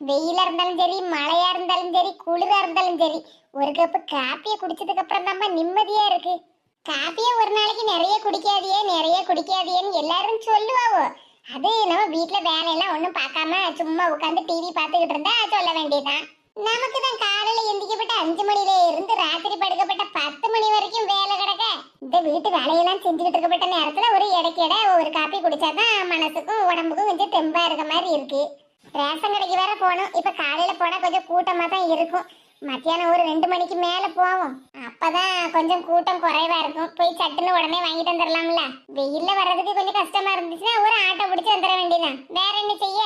வெயிலா இருந்தாலும் சரி, மழையா இருந்தாலும் சரி, குளிரா இருந்தாலும் சரி, ஒரு கப்பு காப்பியை குடிச்சதுக்கு அப்புறம் தான் நிம்மதியா இருக்கு. காப்பியை ஒரு நாளைக்கு நிறைய குடிக்காதியே, நிறைய குடிக்காதியேன்னு எல்லாரும் சொல்லுவாவோ. அது நம்ம வீட்டுல வேலையெல்லாம் ஒண்ணும் பார்க்காம சும்மா உட்காந்து டிவி பார்த்துக்கிட்டு இருந்தா சொல்ல வேண்டியதுதான். நமக்கு தான் காலையில எந்திக்கப்பட்ட 5 மணில இருந்து ராத்திரி படுக்கப்பட்ட 10 மணி வரைக்கும் வேலை கிடக்க. இந்த வீட்டு வேலையெல்லாம் செஞ்சுக்கிட்டு இருக்கப்பட்ட நேரத்துல ஒரு இடைக்கிட ஒரு காப்பி குடிச்சாதான் மனசுக்கும் உடம்புக்கும் கொஞ்சம் தெம்பா இருக்க மாதிரி இருக்கு. ரேஷன் கடைக்கு வேற போகணும். இப்ப காலையில போனா கொஞ்சம் கூட்டமா தான் இருக்கும். மத்தியானம் ஒரு 2 மணிக்கு மேல போவோம். அப்பதான் கொஞ்சம் கூட்டம் குறைவா இருக்கும். போய் சட்டுன்னு உடனே வாங்கிட்டு வந்துடலாம்ல. வெயில்ல வர்றதுக்கு கொஞ்சம் கஷ்டமா இருந்துச்சுன்னா ஒரு ஆட்டோ பிடிச்சி வந்துட வேண்டியதான். வேற என்ன செய்ய?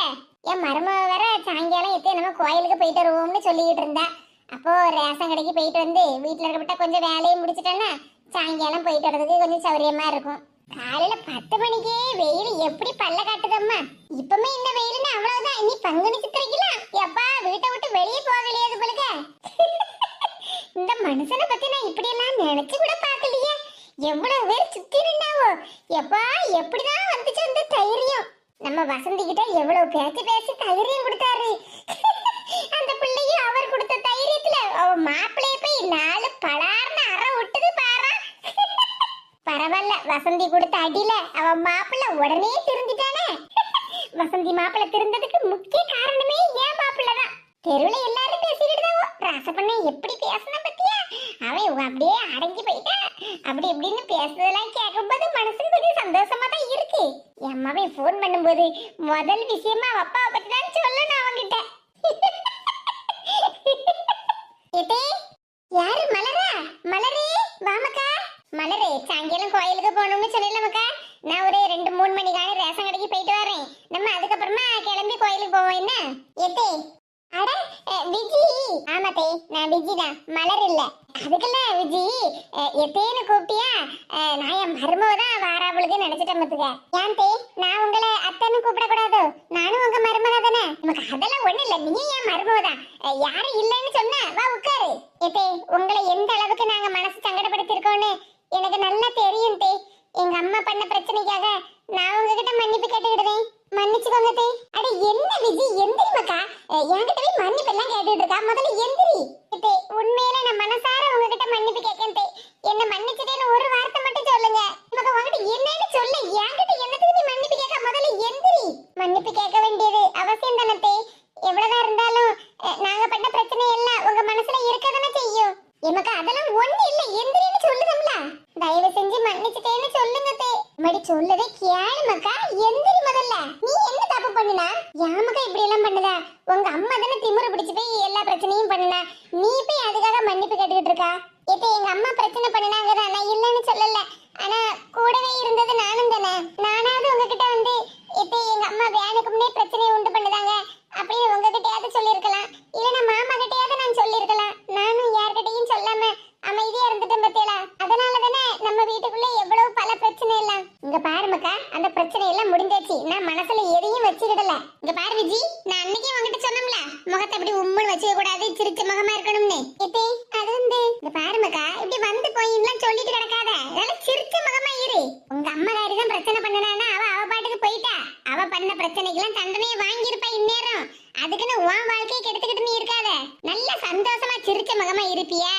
என் மருமக வேற சாயங்காலம் எத்தே நம்ம கோயிலுக்கு போயிட்டு வருவோம்னு சொல்லிக்கிட்டு இருந்தா. அப்போ ரேஷன் கடைக்கு போயிட்டு வந்து வீட்டுல இருக்கப்பட்ட கொஞ்சம் வேலையை முடிச்சிட்டேன்னா சாயங்காலம் போயிட்டு வர்றதுக்கு கொஞ்சம் சௌரியமா இருக்கும். காலையில 10 மணிக்கே வெயில் எப்படி பல்ல காட்டுதம்மா. இப்பமே இந்த வெயில்னு அவ்வளவுதான். இனி பங்குனி சித்திரைக்கலாம் எப்பா வீட்டை விட்டு வெளியே போகலையாது போலுக்க. இந்த மனுஷனை பத்தி நான் இப்படி எல்லாம் நினைச்சு கூட பாக்கலையே. எவ்வளவு பேர் சுத்தி நின்னாவோ. எப்பா எப்படிதான் வந்துச்சு அந்த தைரியம். நம்ம வசந்தி கிட்ட எவ்வளவு பேச்சு பேசி தைரியம் கொடுத்தாரு. அந்த பிள்ளையும் அவர் கொடுத்த தைரியத்துல அவ மாப்பிள்ளைய போய் 4 பலார்னு அற விட்டது பாரா. பரவாயில்ல, வசந்தி கொடுத்த அடியில அவ மாப்பிள்ளை உடனே திருந்திட்டானே. வசந்தி மாப்பிள்ளை திருந்ததுக்கு முக்கிய காரணமே ஏன் மாப்பிள்ளை தான். தெருவுல எல்லாரும் பேசிக்கிட்டு தான் ராசப்பண்ண எப்படி பேசின பத்தியா. அவன் அப்படியே அடங்கி போயிட்டா. அப்படி இப்படின்னு பேசுறதெல்லாம் கேட்கும்போது மனசுக்கு கொஞ்சம் சந்தோஷமா தான் இருக்கு. என் அம்மாவை போன் பண்ணும்போது முதல் விஷயமா அவ அப்பாவை பத்தி தான் சொல்லணும் அவங்கிட்ட. யாரு மலரா? மலரே வாமக்கா. மலரே சாயங்காலம் கோயிலுக்கு போகணும்னு சொல்லலாமக்கா. நான் ஒரு 2-3 மணிக்கான ரேஷன் கடைக்கு போயிட்டு வரேன். நம்ம அதுக்கப்புறமா கிளம்பி கோயிலுக்கு போவோம். என்ன எத்தே? அட விஜி. ஆமாத்தே நான் விஜி தான், மலர் இல்ல. அதுக்குல்ல விஜி எத்தேன்னு கூப்பிட்டியா? நான் என் மருமவ தான் வாராவளுக்கு நினைச்சிட்டேன் பத்துக்க. ஏன் தே நான் உங்களை அத்தன்னு கூப்பிடக்கூடாதோ? நானும் உங்க மருமக தானே. நமக்கு அதெல்லாம் ஒண்ணு இல்ல, நீ என் மருமவ தான். யாரும் இல்லைன்னு சொன்ன வா உட்காரு. எத்தே உங்களை எந்த அளவுக்கு நாங்க மனசு சங்கடப்படுத்திருக்கோன்னு எனக்கு நல்லா தெரியும் தே. எங்க அம்மா பண்ண பிரச்சனைக்காக நான் உங்ககிட்ட மன்னிப்பு கேட்டுக்கிடுவேன். மன்னிச்சுக்கோங்க தே. அட என்ன விஜி எந்திரி மக்கா. என்கிட்ட போய் மன்னிப்பு எல்லாம் கேட்டுட்டு இருக்கா. முதல்ல எந்திரி தே. உண்மையில நான் மனசார உங்ககிட்ட மன்னிப்பு கேட்கேன் தே. என்ன மன்னிச்சுட்டேன்னு ஒரு வார்த்தை மட்டும் சொல்லுங்க. நமக்கு உங்ககிட்ட என்னன்னு சொல்ல. என்கிட்ட என்னத்துக்கு நீ மன்னிப்பு கேட்க? முதல்ல எந்திரி. மன்னிப்பு கேட்க வேண்டியது அவசியம் தானே தே. எவ்வளவுதான் இருந்தாலும் நாங்க பண்ண பிரச்சனை எல்லாம் உங்க மனசுல இருக்கதானே செய்யும். எமக்கு அதெல்லாம் ஒண்ணு இல்ல, எந்திரின்னு சொல்லுதம்ல. தயவு செஞ்சு மன்னிச்சுட்டேன்னு சொல்லுங்க தே. மடி சொல்லதே கேளு மக்கா. எந்திரி முதல்ல. நீ என்ன தப்பு பண்ணுனா? யாமக்கா இப்படி எல்லாம் பண்ணுதா? உங்க அம்மா தானே திமிரு பிடிச்சு போய் எல்லா பிரச்சனையும் பண்ணுனா. நீ போய் அதுக்காக மன்னிப்பு கேட்டுக்கிட்டு இருக்கா? இப்ப எங்க அம்மா பிரச்சனை பண்ணினாங்கதான், நான் இல்லைன்னு சொல்லல. ஆனா கூடவே இருந்தது நானும் தானே. நானாவது உங்ககிட்ட வந்து இப்ப எங்க அம்மா வேனுக்கு முன்னே பிரச்சனையை உண்டு பண்ணுதாங்க அப்படின்னு உங்ககிட்டயாவது சொல்லியிருக்கலாம். இல்லைன்னா மாமா கிட்டயாவது நான் சொல்லியிருக்கலாம். நானும் யார்கிட்டையும் சொல்லாம அமைதியா இருந்துட்டேன் பத்தியலா. அதனால தானே நம்ம வீட்டுக்குள்ள எவ்வளவு பல பிரச்சனை எல்லாம். இங்க பாரு மக்கா, அந்த பிரச்சனை எல்லாம் முடிஞ்சாச்சு. நான் மனசுல எதையும் வச்சுக்கிடல. இங்க பாரு விஜி, நான் அன்னைக்கே உங்ககிட்ட சொன்னோம்ல முகத்தை அப்படி உம்முன்னு வச்சுக்க கூடாது, சிரிச்ச முகமா இருக்கணும்னு. இப்பே அது வந்து இங்க பாரு மக்கா, இப்படி வந்து போய் எல்லாம் சொல்லிட்டு கிடக்காத. அதனால சிரிச்ச முகமா இரு. உங்க அம்மாக்காரி தான் பிரச்சனை பண்ணனானா அவ பாட்டுக்கு போயிட்டா. அவ பண்ண பிரச்சனைக்கெல்லாம் தண்டனையை வாங்கியிருப்பா இந்நேரம். அதுக்குன்னு உன் வாழ்க்கையை கெடுத்துக்கிட்டு நீ இருக்காத. நல்ல சந்தோஷமா சிரிச்ச முகமா இருப்பியா?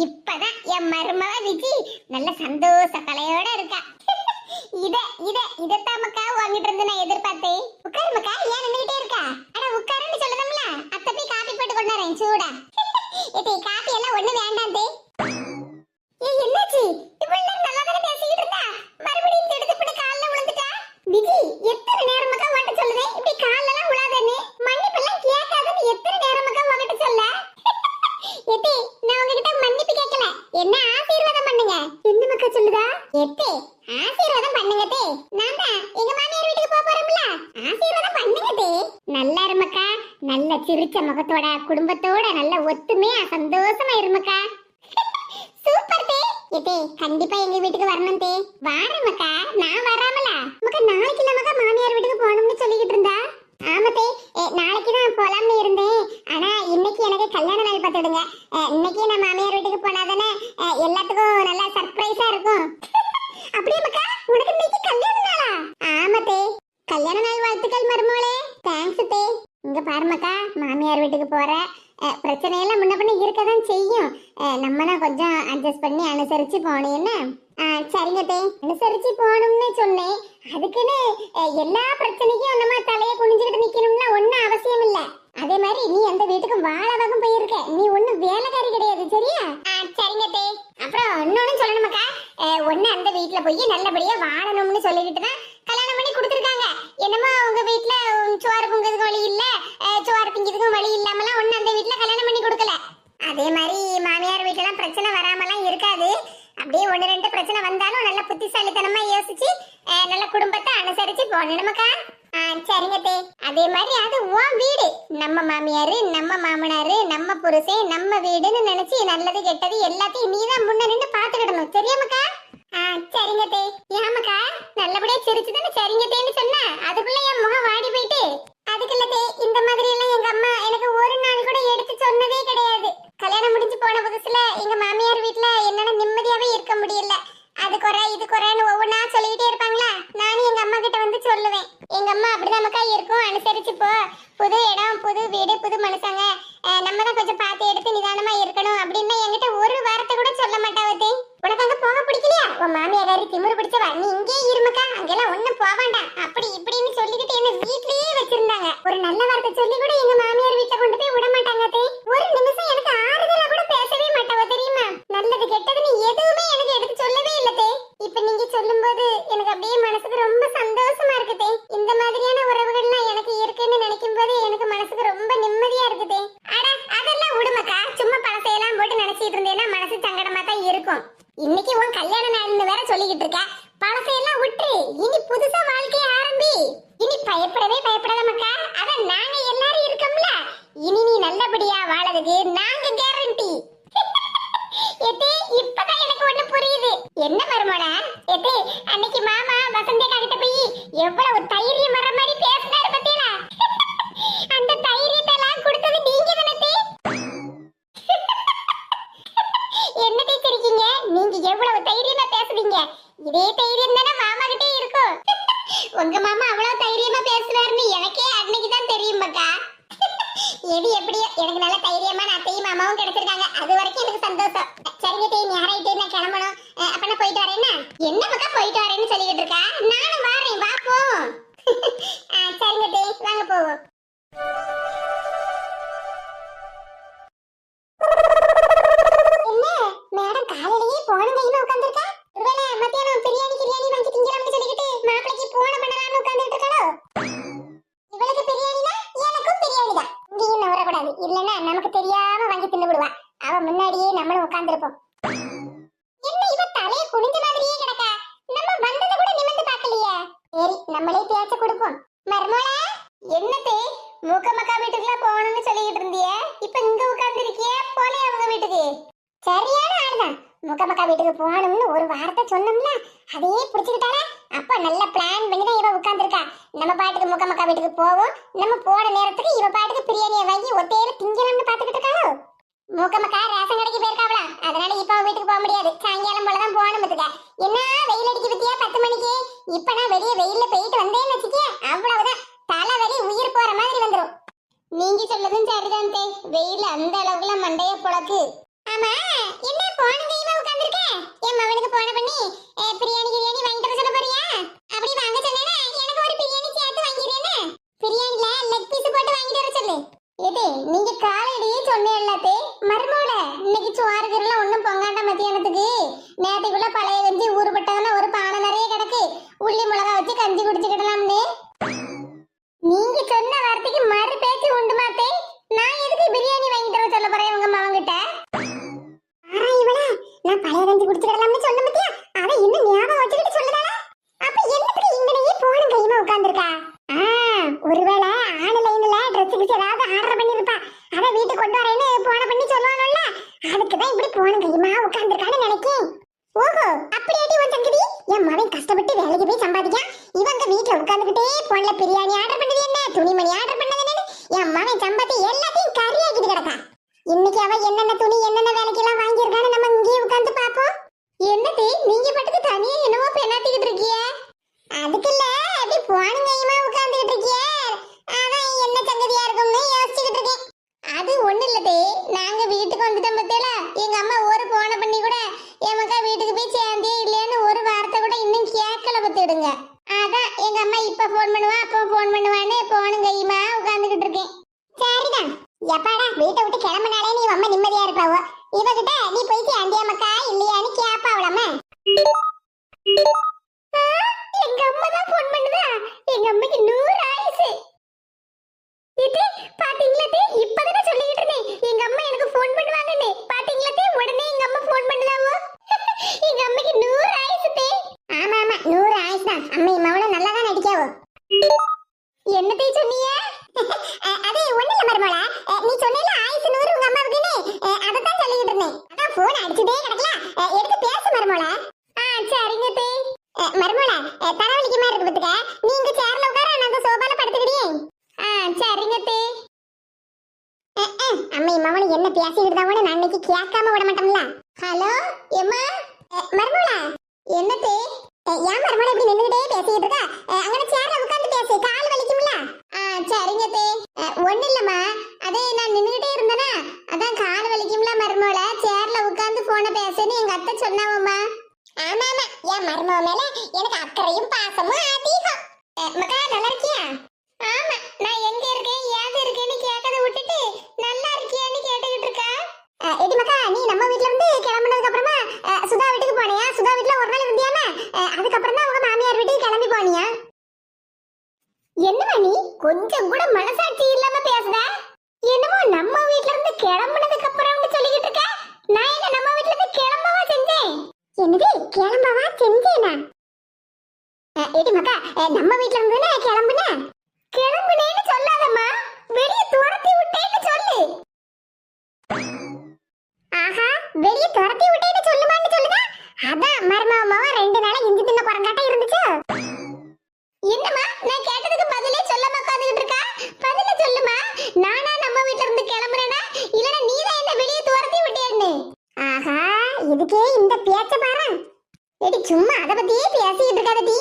இப்பதான் என் மருமக விஜி நல்ல சந்தோஷ கலையோட இருக்கா. இதத்தான் மக்கா வாங்கிட்டு இருந்து நான் எதிர்பார்த்தேன். உட்காரு மக்கா, ஏன் நின்னுகிட்டே இருக்கா? அட உட்காருன்னு சொல்லணும்ல. அத்தை போய் காபி போட்டு கொண்டு வரேன் சூடா. ஏய் காபி எல்லாம் ஒண்ணு வேண்டாம் தே. ஏய் என்னாச்சு? இவ்வளவு நேரம் நல்லா தானே பேசிக்கிட்டு இருந்தா, மறுபடியும் திடுதிப்புன்னு கால்ல விழுந்துட்டா. விஜி எத்தனை நேரம் மக்கா வாட்ட சொல்லுதே, இப்படி கால்ல எல்லாம் விழாதேன்னு. மன்னிப்பெல்லாம் கேட்காதன்னு எத்தனை நேரம் மக்கா வாட்ட சொல்ல. எத்தே நான் உங்ககிட்ட மன்னிப்பு கேட்கல, என்ன ஆசீர்வாதம் பண்ணுங்க. என்ன மக்கா சொல்லுதா? எத்தே ஆசீர்வாதம் பண்ணுங்க தே. நான் தான் எங்க மாமியார் வீட்டுக்கு போறோம்ல, ஆசீர்வாதம் பண்ணுங்க தே. நல்லா இருமக்கா, நல்ல சிரிச்ச முகத்தோட குடும்பத்தோட நல்ல ஒத்துமையா சந்தோஷமா இருமக்கா. சூப்பர் தே. எத்தே கண்டிப்பா எங்க வீட்டுக்கு வரணும் தே. வாரமக்கா, நான் வராமல மக்கா. நாளைக்கு இல்ல மாமியார் வீட்டுக்கு போகணும்னு சொல்லிக்கிட்டு இருந்தா. ஆமத்தே நாளைக்கு தான் போலாம்னு இருந்தேன். ஆனா இன்னைக்கு எனக்கு கல்யாண நாள் பார்த்துடுங்க. இன்னைக்கு நான் மாமியார் வீட்டுக்கு போனாதானே எல்லாத்துக்கும் நல்லா சர்ப்ரைஸா இருக்கும். அப்படியே மக்கா, உனக்கு இன்னைக்கு கல்யாண நாளா? ஆமத்தே கல்யாண நாள் வாழ்த்துக்கள் மருமகளே. தேங்க்ஸ் தே. இங்க பாருமாக்கா, மாமியார் வீட்டுக்கு போற பிரச்சனையெல்லாம் முன்ன பண்ணி இருக்கதான் செய்யும். நம்ம தான் கொஞ்சம் அட்ஜஸ்ட் பண்ணி அனுசரிச்சு போகணும். என்ன சரிங்க தே, அனுசரிச்சு போகணும்னு சொன்னேன். அதுக்குன்னு எல்லா பிரச்சனைக்கும் நம்ம தலையை குனிஞ்சுக்கிட்டு நிக்கணும்னா ஒன்னும் அவசியம் இல்ல. அதே மாதிரி நீ அந்த வீட்டுக்கு வாழவாகும் போயிருக்க, நீ ஒன்னும் வேலைக்காரி கிடையாது. சரியா? சரிங்க தே. அப்புறம் இன்னொன்னு சொல்லணுமாக்கா, ஒன்னு அந்த வீட்டுல போய் நல்லபடியா வாழணும்னு சொல்லிக்கிட்டு தான் கல்யாணம் பண்ணி கொடுத்துருக்காங்க. என்னமோ உங்க வீட்டுல சோறு பொங்குறதுக்கு வழி இல்ல, சோறு திங்கிறதுக்கும் வழி இல்லாமலாம் ஒன்னு அந்த வீட்டுல கல்யாணம் பண்ணி கொடுக்கல. அதே மாதிரி மாமியார் வீட்டுல பிரச்சனை வராமலாம் இருக்காது. அப்படியே ஒன்னு ரெண்டு பிரச்சனை வந்தாலும் நல்ல புத்திசாலித்தனமா யோசிச்சு நல்ல குடும்பத்தை அனுசரிச்சு போகணும் நமக்கா. சரிங்க தே. அதே மாதிரி அது உன் வீடு, நம்ம மாமியாரு நம்ம மாமனாரு நம்ம புருஷன் நம்ம வீடுன்னு நினைச்சு நல்லது கெட்டது எல்லாத்தையும் நீதான் முன்ன நின்று பாத்துக்கிடணும். சரியாமக்கா? சரிங்க தே. ஏமாக்கா நல்லபடியா சிரிச்சுதானே சரிங்க தேன்னு சொன்ன, அதுக்குள்ள என் முகம் வாடி போயிட்டு. அதுக்கு இல்ல தே, இந்த மாதிரி எல்லாம் எங்க அம்மா எனக்கு ஒரு நாள் கூட எடுத்து சொன்னதே கிடையாது. கல்யாணம் முடிஞ்சு போன புதுசுல எங்க மாமியார் வீட்டுல என்னால நிம்மதியாவே இருக்க முடியல. அது குறை இது குறைன்னு ஒவ்வொன்னா சொல்லிக்கிட்டே இருப்பாங்களா, நானும் எங்க அம்மா கிட்ட வந்து சொல்லுவேன். எங்க அம்மா அப்படிதான்க்கா இருக்கும், அனுசரிச்சு போ, புது இடம் புது வீடு புது மனுஷங்க, நம்ம தான் கொஞ்சம் பார்த்து எடுத்து நிதானமா இருக்கணும் அப்படின்னு என்கிட்ட ஒரு வார்த்தை கூட சொல்ல மாட்டாவதே. உனக்கு அங்க போக பிடிக்கலையா? உன் மாமியாரி திமிரு பிடிச்சவா, நீ இங்கே இருமக்கா, அங்கெல்லாம் ஒண்ணும் போக வேண்டாம் அப்படி இப்படின்னு சொல்லிக்கிட்டு என்ன வீட்லயே வச்சிருந்தாங்க. ஒரு நல்ல வார்த்தை சொல்லி கூட எங்க மாமியார் வீட்டுல கொண்டு போய் விட மாட்டாங்க. ஒரு நிமிஷம் எனக்கு ஆறுதலா கூட பேசவே மாட்டாவ தெரியுமா? நல்லது கெட்டதுன்னு எதுவுமே எனக்கு எடுத்து சொல்லவே இல்லதே. இப்ப நீங்க சொல்லும் போது எனக்கு அப்படியே மனசுக்கு ரொம்ப சந்தோஷமா இருக்குதே. இந்த மாதிரியான உறவுகள்லாம் எனக்கு இருக்குன்னு நினைக்கும் போது எனக்கு மனசுக்கு ரொம்ப நிம்மதியா இருக்குதே. அட அதெல்லாம் விடுமக்கா, சும்மா பழசையெல்லாம் போட்டு நினைச்சிட்டு இருந்தேன்னா மனசு சங்கடமா தான் இருக்கும். இன்னைக்கு உன் கல்யாண நாள்னு வேற சொல்லிக்கிட்டு இருக்க, பழசையெல்லாம் விட்டு இனி புதுசா வாழ்க்கைய ஆரம்பி. இனி பயப்படவே பயப்படாத மக்கா, அதான் நாங்க எல்லாரும் இருக்கோம்ல, இனி நீ நல்லபடியா வாழறதுக்கு நாங்க கேரண்டி. எதே இப்பதான் எனக்கு ஒண்ணு புரியுது. என்ன மருமோளா எதே, அன்னைக்கு மாமா வசந்தேக்கா கிட்ட போய் எவ்வளவு தைரியம் வர மாதிரி பேசினாரு பத்தியா? அந்த தைரியத்தை எல்லாம் கொடுத்தது நீங்க தானே? என்ன தெரிவிக்கீங்க, நீங்க எவ்வளவு தைரியமா பேசுவீங்க, இதே தைரியம் தானே மாமா கிட்டே இருக்கும். உங்க மாமா அவ்வளவு தைரியமா பேசுவாருன்னு எனக்கே அன்னைக்கு தான் தெரியும் மக்கா. எது எப்படியோ எனக்கு நல்ல தைரியமான அத்தையும் மாமாவும் கிடைச்சிருக்காங்க, அது வரைக்கும் எனக்கு சந்தோஷம். சரிங்க தே, நீ யாராயிட்டே நான் கிளம்பணும். அப்ப நான் போயிட்டு வரேன்னா? என்ன மக்கா போயிட்டு வரேன்னு சொல்லிக்கிட்டு இருக்கா? நானும் வரேன், வா போவோம். சரிங்க தே, வாங்க போவோம். என்ன மேடம் காலையிலேயே போன கையில உட்கார்ந்திருக்கா? ஒருவேளை மத்தியானம் பிரியாணி வாங்கி திங்கலாம்னு சொல்லிக்கிட்டு மாப்பிளைக்கு போன பண்ணலாம்னு உட்கார்ந்துட்டு இருக்காளோ? இவளுக்கு பிரியாணினா எனக்கும் பிரியாணி தான். இங்கேயும் நவரக்கூடாது, இல்லைன்னா நமக்கு தெரியாம வாங்கி தின்னு விடுவா. அவ முன்னாடியே நம்மளும் உட்கார்ந்துருப்போம். என்ன இவ தலையை குனிஞ்ச மாதிரியே கிடக்கா, நம்ம வந்தது கூட நிமிர்ந்து பார்க்கலையே. சரி நம்மளே பேச்ச கொடுப்போம். மர்மோளா என்னத்தே, மூக்கமக்கா வீட்டுக்குள்ள போகணும்னு சொல்லிக்கிட்டு இருந்திய, இப்ப இங்க உட்கார்ந்து இருக்கியே, போலே அவங்க வீட்டுக்கு? சரியான ஆளுதான், மூக்கமக்கா வீட்டுக்கு போகணும்னு ஒரு வார்த்தை சொன்னோம்ல, அதையே பிடிச்சுக்கிட்டாரா. அப்ப நல்ல பிளான் பண்ணி தான் இவ உட்கார்ந்துருக்கா. நம்ம பாட்டுக்கு மூக்கமக்கா வீட்டுக்கு போவோம், நம்ம போன நேரத்துக்கு இவ பாட்டுக்கு பிரியாணியை வாங்கி ஒத்தையில திங்கலாம்னு பாத்துக்கிட்டு இருக்காளோ. மூக்கமக்கா ரேஷன் கடைக்கு போயிருக்காவளா, அதனால இப்ப வீட்டுக்கு போக முடியாது, சாயங்காலம் போலதான் போகணும். பத்துக்க என்ன வெயில் அடிக்க பத்தியா 10 மணிக்கு. இப்ப நான் வெளியே வெயில்ல போயிட்டு வந்தேன்னு வச்சுக்க, அவ்வளவுதான் தலைவலி உயிர் போற மாதிரி வந்துடும். நீங்க சொல்லதும் சரிதான் தே, வெயில் அந்த அளவுக்குலாம் மண்டைய புழக்கு. ஆமா என்ன போன கையில உட்கார்ந்திருக்க, என் மகனுக்கு போன பண்ணி பிரியாணி வாங்கிட்டு வர சொல்ல போறியா? அப்படி வாங்க சொன்னேனா எனக்கு ஒரு பிரியாணி சேர்த்து வாங்கிடுறேன்னு, பிரியாணில லெக் பீஸ் போட்டு வாங்கிட்டு வர சொல்லு. எதே நீங்க காலையிலேயே சொன்னேன்லத்தே, மறுமோட இன்னைக்கு சோறுகள்லாம் ஒண்ணும் பொங்காண்ட மத்தியானத்துக்கு, நேற்றுக்குள்ள பழைய கஞ்சி ஊறுபட்டதுன்னா ஒரு பானை நிறைய கிடக்கு, உள்ளி மிளகா வச்சு கஞ்சி குடிச்சுக்கிடலாம்னு. நீங்க சொன்ன வார்த்தைக்கு மறு பேச்சு உண்டு மாத்தே, நான் எதுக்கு பிரியாணி வாங்கிட்டு வர சொல்ல போறேன் உங்க மகன்கிட்ட? நான் பழைய கஞ்சி குடிச்சுக்கிடலாம்னு சொன்ன பத்தியா, அதை இன்னும் ஞாபகம் வச்சுக்கிட்டு சொல்லுதாளா? அப்ப என்னத்துக்கு இங்கனையே போன கையுமா உட்கார்ந்துருக்கா? ஒருவேளை ஆன்லைன்ல ட்ரெஸ் ஏதாவது ஆர்டர் பண்ணிருப்பா, அத வீட்டுக்கு கொண்டு வரேன்னு போன பண்ணி சொல்லுவானுல்ல, அதுக்குதான் இப்படி போன கையுமா உட்கார்ந்துருக்கான்னு நினைக்கேன். ஓஹோ அப்படியாட்டி உன் சங்கதி, என் மகன் கஷ்டப்பட்டு வேலைக்கு போய் சம்பாதிக்கான், இவங்க வீட்டுல உட்கார்ந்துகிட்டே போன்ல பிரியாணி ஆர்டர் பண்ணது என்ன, துணிமணி ஆர்டர் பண்ணது என்னன்னு என் மகன் சம்பாதி எல்லாத்தையும் கறியாக்கிட்டு கிடக்கா. இன்னைக்கு அவ என்னென்ன துணி என்னென்ன வேலைக்கெல்லாம் வாங்கியிருக்கான்னு நம்ம இங்கேயே உட்கார்ந்து பாப்போம். என்னது நீங்க பாட்டுக்கு தனியா என்னவோ பெண்ணாத்திக்கிட்டு இருக்கிய? அதுக்கு இல்ல, அப்படி போன கையுமா உட்கார்ந்துகிட்டு இருக்கிய, அதான் என்ன சங்கதியா இருக்கும் எங்க அம்மா இப்ப போன் பண்ணுவா அப்ப போன் பண்ணுவான்னு போனும் கையுமா உட்கார்ந்துகிட்டு இருக்கேன். சரிதான். எப்பாடா வீட்டை விட்டு கிளம்பினாலே நீ ரொம்ப நிம்மதியா இருப்பாவோ. இவகிட்ட நீ போயிட்டு அண்டியாமக்கா இல்லையான்னு கேப்பாவலாமா? எங்க அம்மா தான் போன் பண்ணுதா? எங்க அம்மைக்கு 100 ஆயுசு. இது பாத்தீங்களா? இப்பதானே சொல்லிட்டு இருந்தேன் எங்க அம்மா எனக்கு போன் பண்ணுவாங்கன்னு. பாத்தீங்களா? உடனே எங்க அம்மா போன் பண்ணுதாவோ. எங்க அம்மைக்கு 100 ஆயுசு. ஆமா ஆமா 100 ஆயுசு தான். அம்மை மவள நல்லா தான் நடிக்காவோ. என்னத்தை சொன்னீங்க? அது ஒண்ணு இல்ல மருமோளா, நீ சொன்னேல ஆயுசு 100 உங்க அம்மாவுக்குன்னு, அதத்தான் சொல்லிட்டு இருந்தேன். அதான் போன் அடிச்சுட்டே கிடக்கல, எடுத்து பேசு மருமோளா. சரிங்க தே. மருமோளா தரவலிக்கு மாதிரி இருக்கு பத்துக்க, நீங்க சேர்ல உட்கார நான் அந்த சோபால படுத்துக்கிட்டே. சரிங்க தே. அம்மை மவள என்ன பேசிட்டு இருந்தாவோ நான் இன்னைக்கு கேட்காம விட மாட்டோம்ல. ஹலோ எம்மா. மருமோளா என்ன தே? ஏன் மருமோளா இப்படி நின்னுட்டே பேசிட்டு இருக்கா? அங்க சேர்ல உட்கார்ந்து பேசு, கால் வலிக்கும்ல. சரிங்க தே. ஒண்ணு இல்லம்மா, அதே நான் நின்னுட்டே இருந்தேனா அதான் கால் வலிக்கும்ல மருமோளா, சேர்ல உட்கார்ந்து போன பேசுன்னு எங்க அத்தை சொன்னாவம்மா. ஆமா ஆமா, என் மருமோ மேல எனக்கு அக்கறையும் பாசமும் அதிகம். மக்கா நல்லா இருக்கியா? ஆமா, நான் எங்க இருக்கேன் ஏது இருக்கேன்னு கேட்கறத விட்டுட்டு நல்லா இருக்கியான்னு கேட்டுக்கிட்டு இருக்கா. எடி மக்கா, நீ நம்ம வீட்ல இருந்து கிளம்பினதுக்கு அப்புறமா சுதா வீட்டுக்கு போனியா? சுதா வீட்ல ஒரு நாள் இருந்தியாமா? அதுக்கப்புறம் தான் உங்க மாமியார் வீட்டுக்கு கிளம்பி போனியா? என்னமா நீ கொஞ்சம் கூட மனசாட்சி இல்லாம பேசுற? என்னமோ நம்ம வீட்ல இருந்து கிளம்பினதுக்கு அப்புறம்னு சொல்லிக்கிட்டு இருக்க. நான் என்ன நம்ம வீட்ல இருந்து கிளம்பவா செஞ்சேன்? என்னது கிளம்பவா செஞ்சேனா? எடி மக்கா, நம்ம வீட்ல இருந்து கிளம்புன கிளம்புனேன்னு சொல்லாதம்மா, வெளிய துரத்தி விட்டேன்னு சொல்லு. ஆஹா, வெளிய துரத்தி விட்டேன்னு சொல்லுமான்னு சொல்லுதா? அதான் மர்மமா 2 நாளா இஞ்சி தின்ன குரங்காட்ட இருந்துச்சு. என்னம்மா நான் கேட்டதுக்கு பதிலே சொல்லாம உட்கார்ந்துட்டு இருக்கா? பதில சொல்லுமா. நானா நம்ம வீட்ல இருந்து கிளம்புறேனா இல்லனா நீதான் என்ன வெளிய துரத்தி விட்டேன்னு? ஆஹா, இதுக்கே இந்த பேச்ச பாரு. எடி சும்மா அத பத்தியே பேசிட்டு இருக்காதடி.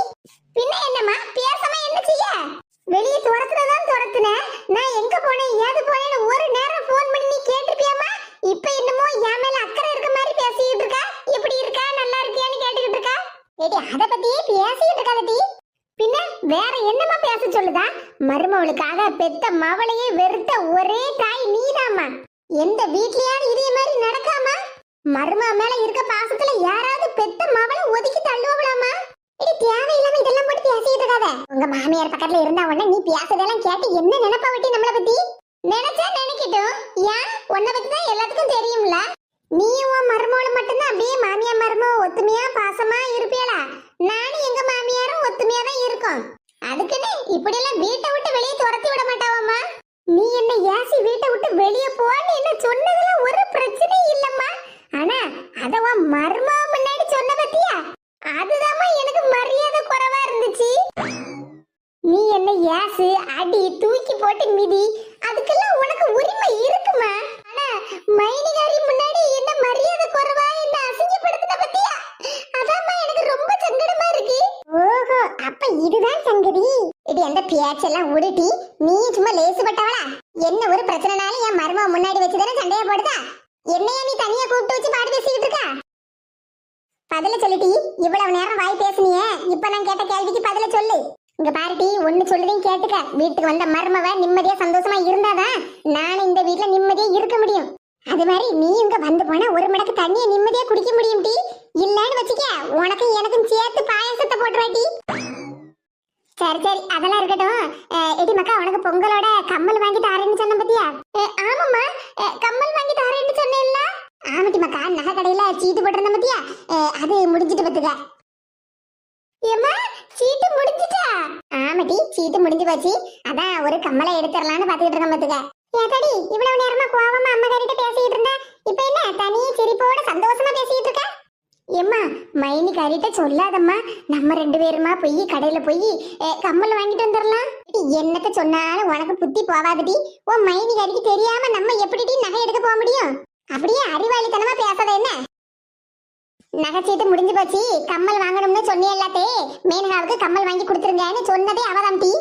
பின்ன என்னம்மா பேசாம என்ன செய்ய? வெளிய துரத்துறதான் துரத்துன. நான் எங்க போனேன் ஏது போனேன்னு ஒரு நேரம் ஃபோன் பண்ணி நீ கேட்டிருப்பியாமா? இப்போ என்னமோ என் மேல அக்கறை இருக்க மாதிரி பேசிட்டு இருக்கா. எப்படி இருக்கா நல்லா இருக்கியான்னு கேட்டுக்கிட்டு இருக்கா. எடி அத பத்தியே பேசிட்டு இருக்காதடி. பின்ன வேற என்னமா பேச சொல்லுதா? மருமவளுக்காக பெத்த மவளையே வெறுத்த ஒரே தாய் நீதாமா. எந்த வீட்லயாவது இதே மாதிரி நடக்காமா? மரும மேல இருக்க பாசத்துல யாராவது பெத்த மவளை ஒதுக்கி தள்ளுவாங்களாமா? இது தேவையில்லாம இதெல்லாம் போட்டு பேசிட்டு இருக்காத. உங்க மாமியார் பக்கத்துல இருந்தா உடனே நீ பேசுறதெல்லாம் கேட்டு என்ன நினைப்பா விட்டி நம்மள பத்தி? நினைச்சா நினைக்கட்டும். ஏன் உன்னை பத்தி தான் எல்லாத்துக்கும் தெரியும்ல. நீயும் உன் மருமவளும் மட்டும்தான் அப்படியே மாமியார் மருமவ ஒத்துமையா பாசமா இருப்பீங்களா? நானும் எங்க மாமியாரும் ஒத்துமையா தான் இருக்கோம். அதுக்குன்னு இப்படி எல்லாம் வீட்டை விட்டு வெளியே துரத்தி விட மாட்டாவாமா. நீ என்ன ஏசி வீட்டை விட்டு வெளியே போன்னு என்ன சொன்னதெல்லாம் ஒரு பிரச்சனையும் இல்லம்மா. ஆனா அத உன் மருமவ முன்னாடி சொன்ன பத்தியா? அதுதாம்மா எனக்கு மரியாதை குறைவா இருந்துச்சு. நீ என்ன ஏசு அடி தூக்கி போட்டு மிதி அதுக்கெல்லாம் உனக்கு உரிமை இருக்குமா? ஆனா மைனிகாரி முன்னாடி என்ன மரியாதை குறைவா என்ன அசிங்கப்படுத்தின பத்தியா? அதாம்மா எனக்கு ரொம்ப சங்கடமா இருக்கு. ஓஹோ, அப்ப இதுதான் சங்கதி. இது எந்த பேச்செல்லாம் உருட்டி நீ சும்மா லேசுபட்டவளா? என்ன ஒரு பிரச்சனைனாலும் என் மருமக முன்னாடி வச்சுதானே சண்டையா போடுதா? என்னையா நீ தனியா கூப்பிட்டு வச்சு பாட்டு பேசிக்கிட்டு இருக்கா? பதில சொல்லிட்டி. இவ்வளவு நேரம் வாய் பேசுனியே, இப்ப நான் கேட்ட கேள்விக்கு பதில சொல்லு. இங்க பாருட்டி, ஒண்ணு சொல்லுதையும் கேட்டுக்க. வீட்டுக்கு வந்த மருமவ நிம்மதியா சந்தோஷமா இருந்தாதான் நானும் இந்த வீட்டுல நிம்மதியா இருக்க முடியும். அது மாதிரி நீ இங்க வந்து போனா ஒரு மடக்கு தண்ணியை நிம்மதியா குடிக்க முடியும் டி. இல்லன்னு வச்சுக்க உனக்கும் எனக்கும் சேர்த்து பாயசத்தை போட்டுருவாட்டி. சரி சரி, அதெல்லாம் இருக்கட்டும். எடி மக்கா, உனக்கு பொங்கலோட கம்மல் வாங்கி தாரேன்னு சொன்ன பத்தியா? ஆமாம்மா, கம்மல் வாங்கி தாரேன்னு சொன்னேன்ல. ஆமாட்டி மக்கா, நகை கடையில சீட்டு போட்டிருந்த பத்தியா? அது முடிஞ்சிட்டு பத்துக்க. ஏமா சீட்டு முடிஞ்சிட்டா? ஆமாட்டி, சீட்டு முடிஞ்சு போச்சு. அதான் ஒரு கம்மலை எடுத்துடலான்னு பாத்துக்கிட்டு இருக்கேன் பத்துக்க. ஏதாடி இவ்வளவு நேரமா கோவமா அம்மா கிட்ட பேசிட்டு இருந்தா, இப்ப என்ன தனியே சிரிப்போட சந்தோஷமா பேசிட்டு இருக்க? ஏம்மா மைனி கறிட்ட சொல்லாதம்மா. நம்ம 2 பேருமா போய் கடையில போய் கம்மல் வாங்கிட்டு வந்துடலாம். என்னத்த சொன்னாலும் உனக்கு புத்தி போவாதுடி. உன் மைனி கறிக்கு தெரியாம நம்ம எப்படி நகை எடுக்க போக முடியும்? அப்படியே அறிவாளித்தனமா பேசாத என்ன? நகைச்சீட்டு முடிஞ்சு போச்சு. கம்மல் வாங்கணும்னு சொன்னே எல்லாத்தே மேனகாவுக்கு கம்மல் வாங்கி கொடுத்துருங்கன்னு சொன்னதே அவதான் டி.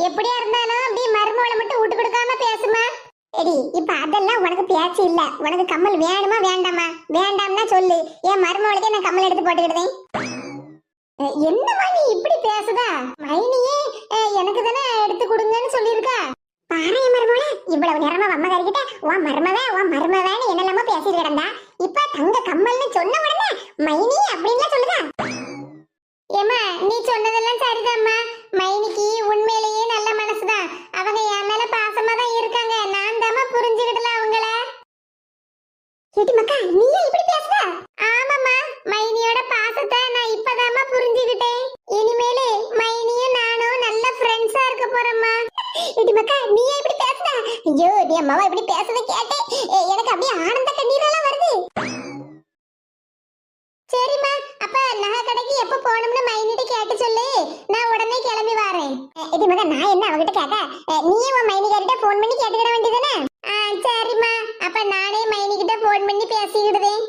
எப்படியா இருந்தாலும் அப்படி மருமவளை மட்டும் விட்டு கொடுக்காம பேசுமா. எடி இப்ப அதெல்லாம் உனக்கு பேச்சு இல்ல. உனக்கு கம்மல் வேணுமா வேண்டாமா? வேண்டாம்னா சொல்லு, என் மருமவளுக்கே நான் கம்மல் எடுத்து போட்டுக்கிட்டேன். என்னமா நீ இப்படி பேசுத? மைனியே எனக்கு தானே எடுத்து கொடுங்கன்னு சொல்லியிருக்கா. பாரு மருமகளே, இவ்வளவு நேரமா அம்மகாரிக்கிட்ட உன் மருமவேன்னு என்னெல்லாமோ பேசிட்டு கிடந்தா. இப்ப தங்க கம்மல்னு சொன்ன உடனே மைனி அப்படின்னு சொல்லுதா? ஏமா நீ சொன்னதெல்லாம் சரிதாம்மா. மைனிக்கு உண்மையிலேயே நல்ல மனசுதான். அவங்க என் மேல பாசமா தான் இருக்காங்க. நான் தாமா புரிஞ்சுக்கிடல அவங்கள. ஏடி மக்கா, நீயே இப்படி பேசுற? ஆமாம்மா, மைனியோட பாசத்தை நான் இப்பதாம்மா புரிஞ்சுக்கிட்டேன். இனிமேலே மைனியும் நானும் நல்ல ஃப்ரெண்ட்ஸா இருக்க போறோம்மா. ஏடி மக்கா, நீயே இப்படி பேசுற? ஐயோ, நீ அம்மாவா இப்படி பேசுறத கேட்டே எனக்கு அப்படியே ஆனந்த கண்ணீரெல்லாம் வருது. சரிம்மா, அப்ப நகை கடைக்கு எப்ப போகணும்னு மைனிட்ட கேட்டு சொல்லு. நான் உடனே கிளம்பி வரேன். ஏடி மக்கா, நான் என்ன அவகிட்ட கேட்க? நீயே உன் மைனிகாரிட்ட ஃபோன் பண்ணி கேட்டுக்கிட வேண்டியதானே? சரிம்மா, அப்ப நானே மைனிகிட்ட ஃபோன் பண்ணி பேசிக்கிடுதேன்.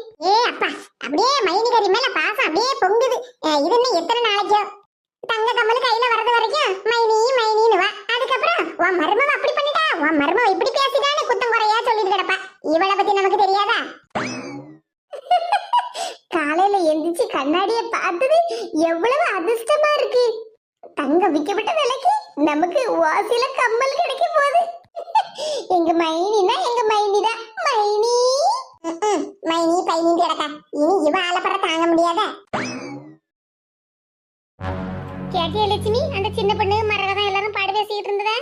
அப்பா, அப்படியே மைனிகாரி மேல பாசம் அப்படியே பொங்குது. இது என்ன எத்தனை நாளைக்கோ? தங்க கம்மல் கையில வரது வரைக்கும் மைனின்னு வா. அதுக்கப்புறம் உன் மருமவ அப்படி பண்ணிட்டா, உன் மருமவ இப்படி பேசிட்டான்னு குத்தம் குறையா சொல்லிட்டு கிடப்பா. இவளை பத்தி நமக்கு தெரியாதா? காலையில எந்திரிச்சு கண்ணாடிய பார்த்தது எவ்வளவு அதிர்ஷ்டமா இருக்கு. தங்க விக்கப்பட்ட விலைக்கு நமக்கு வாசில கம்மல் கிடைக்க போகுது. எங்க மைனினா எங்க மைனிதான். மைனி பையனி கிடக்கா. இனி இவ ஆளப்பட தாங்க முடியாத. கேட்டியா லட்சுமி, அந்த சின்ன பொண்ணு மரகதான் எல்லாரும் பாடு பேசிட்டு இருந்ததா?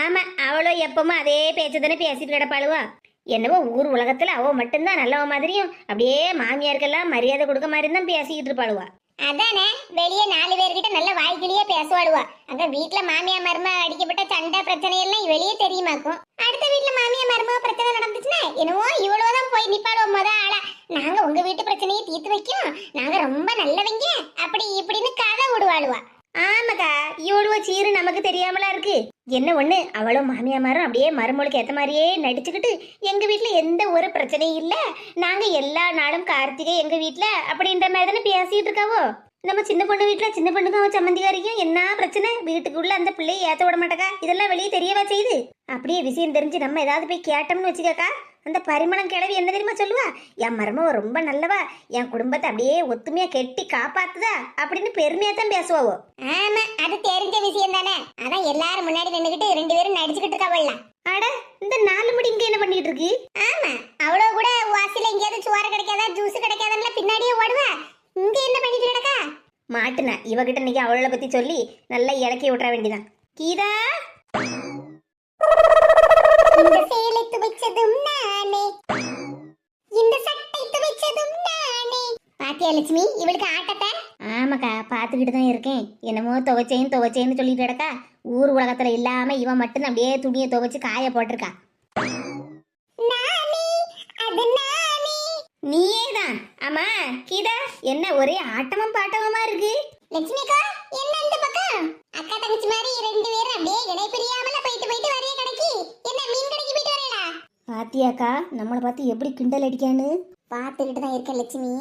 ஆமா, அவளும் எப்பவும் அதே பேச்சு தானே பேசிட்டு கிடப்பாளுவா. என்னவோ ஊர் உலகத்துல அவ மட்டும்தான் நல்லவ மாதிரியும் அப்படியே மாமியாருக்கெல்லாம் மரியாதை கொடுக்க மாதிரி தான் பேசிக்கிட்டு இருப்பாளுவா. அதானே, வெளியே 4 பேர்கிட்ட நல்ல வாய்க்கிலேயே பேசுவாடுவா. அங்க வீட்டுல மாமியா மருமா அடிக்கப்பட்ட சண்டை பிரச்சனை எல்லாம் வெளியே தெரியுமாக்கும். அடுத்த வீட்டுல மாமியா மருமா பிரச்சனை நடந்துச்சுன்னா என்னவோ இவ்வளவுதான் போய் நிப்பாடுவோம். முத ஆளா நாங்க உங்க வீட்டு பிரச்சனையை தீர்த்து வைக்கும், நாங்க ரொம்ப நல்லவங்க அப்படி இப்படின்னு கதை விடுவாளுவா. ஆமாக்கா, இவ்வளவு சீரு நமக்கு தெரியாமலா இருக்கு. என்ன ஒண்ணு, அவளும் மாமியாமாரும் அப்படியே மருமகளுக்கு ஏத்த மாதிரியே நடிச்சுக்கிட்டு எங்க வீட்டுல எந்த ஒரு பிரச்சனையும் இல்ல, நாங்க எல்லா நாளும் கார்த்திகை எங்க வீட்டுல அப்படின்ற மாதிரி தானே பேசிட்டு இருக்காவோ. நம்ம சின்ன பொண்ணு வீட்டுல சின்ன பொண்ணுக்கும் அவன் சம்மந்திகாரிக்கும் என்ன பிரச்சனை? வீட்டுக்குள்ள அந்த பிள்ளையை ஏத்த விட மாட்டேக்கா. இதெல்லாம் வெளியே தெரியவா செய்யுது. அப்படியே விஷயம் தெரிஞ்சு நம்ம ஏதாவது போய் கேட்டோம்னு வச்சுக்கக்கா, அந்த பரிமளம் கிளவி என்ன தெரியுமா சொல்லுவா? என் மருமவ ரொம்ப நல்லவா, என் குடும்பத்தை அப்படியே ஒத்துமையா கெட்டி காப்பாத்துதா அப்படின்னு பெருமையா தான் பேசுவாவோ. ஆமா, அது தெரிஞ்ச விஷயம் தானே. அதான் எல்லாரும் முன்னாடி நின்னுகிட்டு 2 பேரும் நடிச்சுக்கிட்டு இருக்காவல்லாம். அட, இந்த 4 மணி இங்க என்ன பண்ணிட்டு இருக்கு? ஆமா, அவ்வளவு கூட வாசில எங்கேயாவது சோறு கிடைக்காதா ஜூஸ் கிடைக்காதான்னு பின்னாடியே ஓடுவா. இங்க என்ன பண்ணிட்டு கிடக்கா? மாட்டுன இவகிட்ட இன்னைக்கு அவளை பத்தி சொல்லி நல்லா இலக்கி விட்டுற வேண்டியதான். கீதா, இந்த சேலை துவைச்சதும் நானே, இந்த சட்டை துவைச்சதும் நானே. பாத்தியா லட்சுமி இவளுக்கு ஆட்டத்தை? ஆமாக்கா, பாத்துக்கிட்டு தான் இருக்கேன். என்னமோ துவைச்சேன்னு சொல்லிட்டு கிடக்கா. ஊர் உலகத்துல இல்லாம இவன் மட்டும் அப்படியே துணியை துவைச்சு காய போட்டிருக்கா. நானே, அது நானே. நீயே தான். ஆமா கீதா, என்ன ஒரே ஆட்டமும் பாட்டமுமா இருக்கு? லட்சுமி அக்கா, என்ன இந்த பக்கம்? அக்கா தங்கச்சி மாதிரி 2 பேரும் அப்படியே இணை பிரியாமல போயிட்டு வரைய கடைக்கு. என்ன மீன் கடைக்கு போயிட்டு வரேடா? பாத்தியாக்கா, நம்மளை பார்த்து எப்படி கிண்டல் அடிக்கான்னு? பாத்துக்கிட்டு தான் இருக்கேன் லட்சுமி.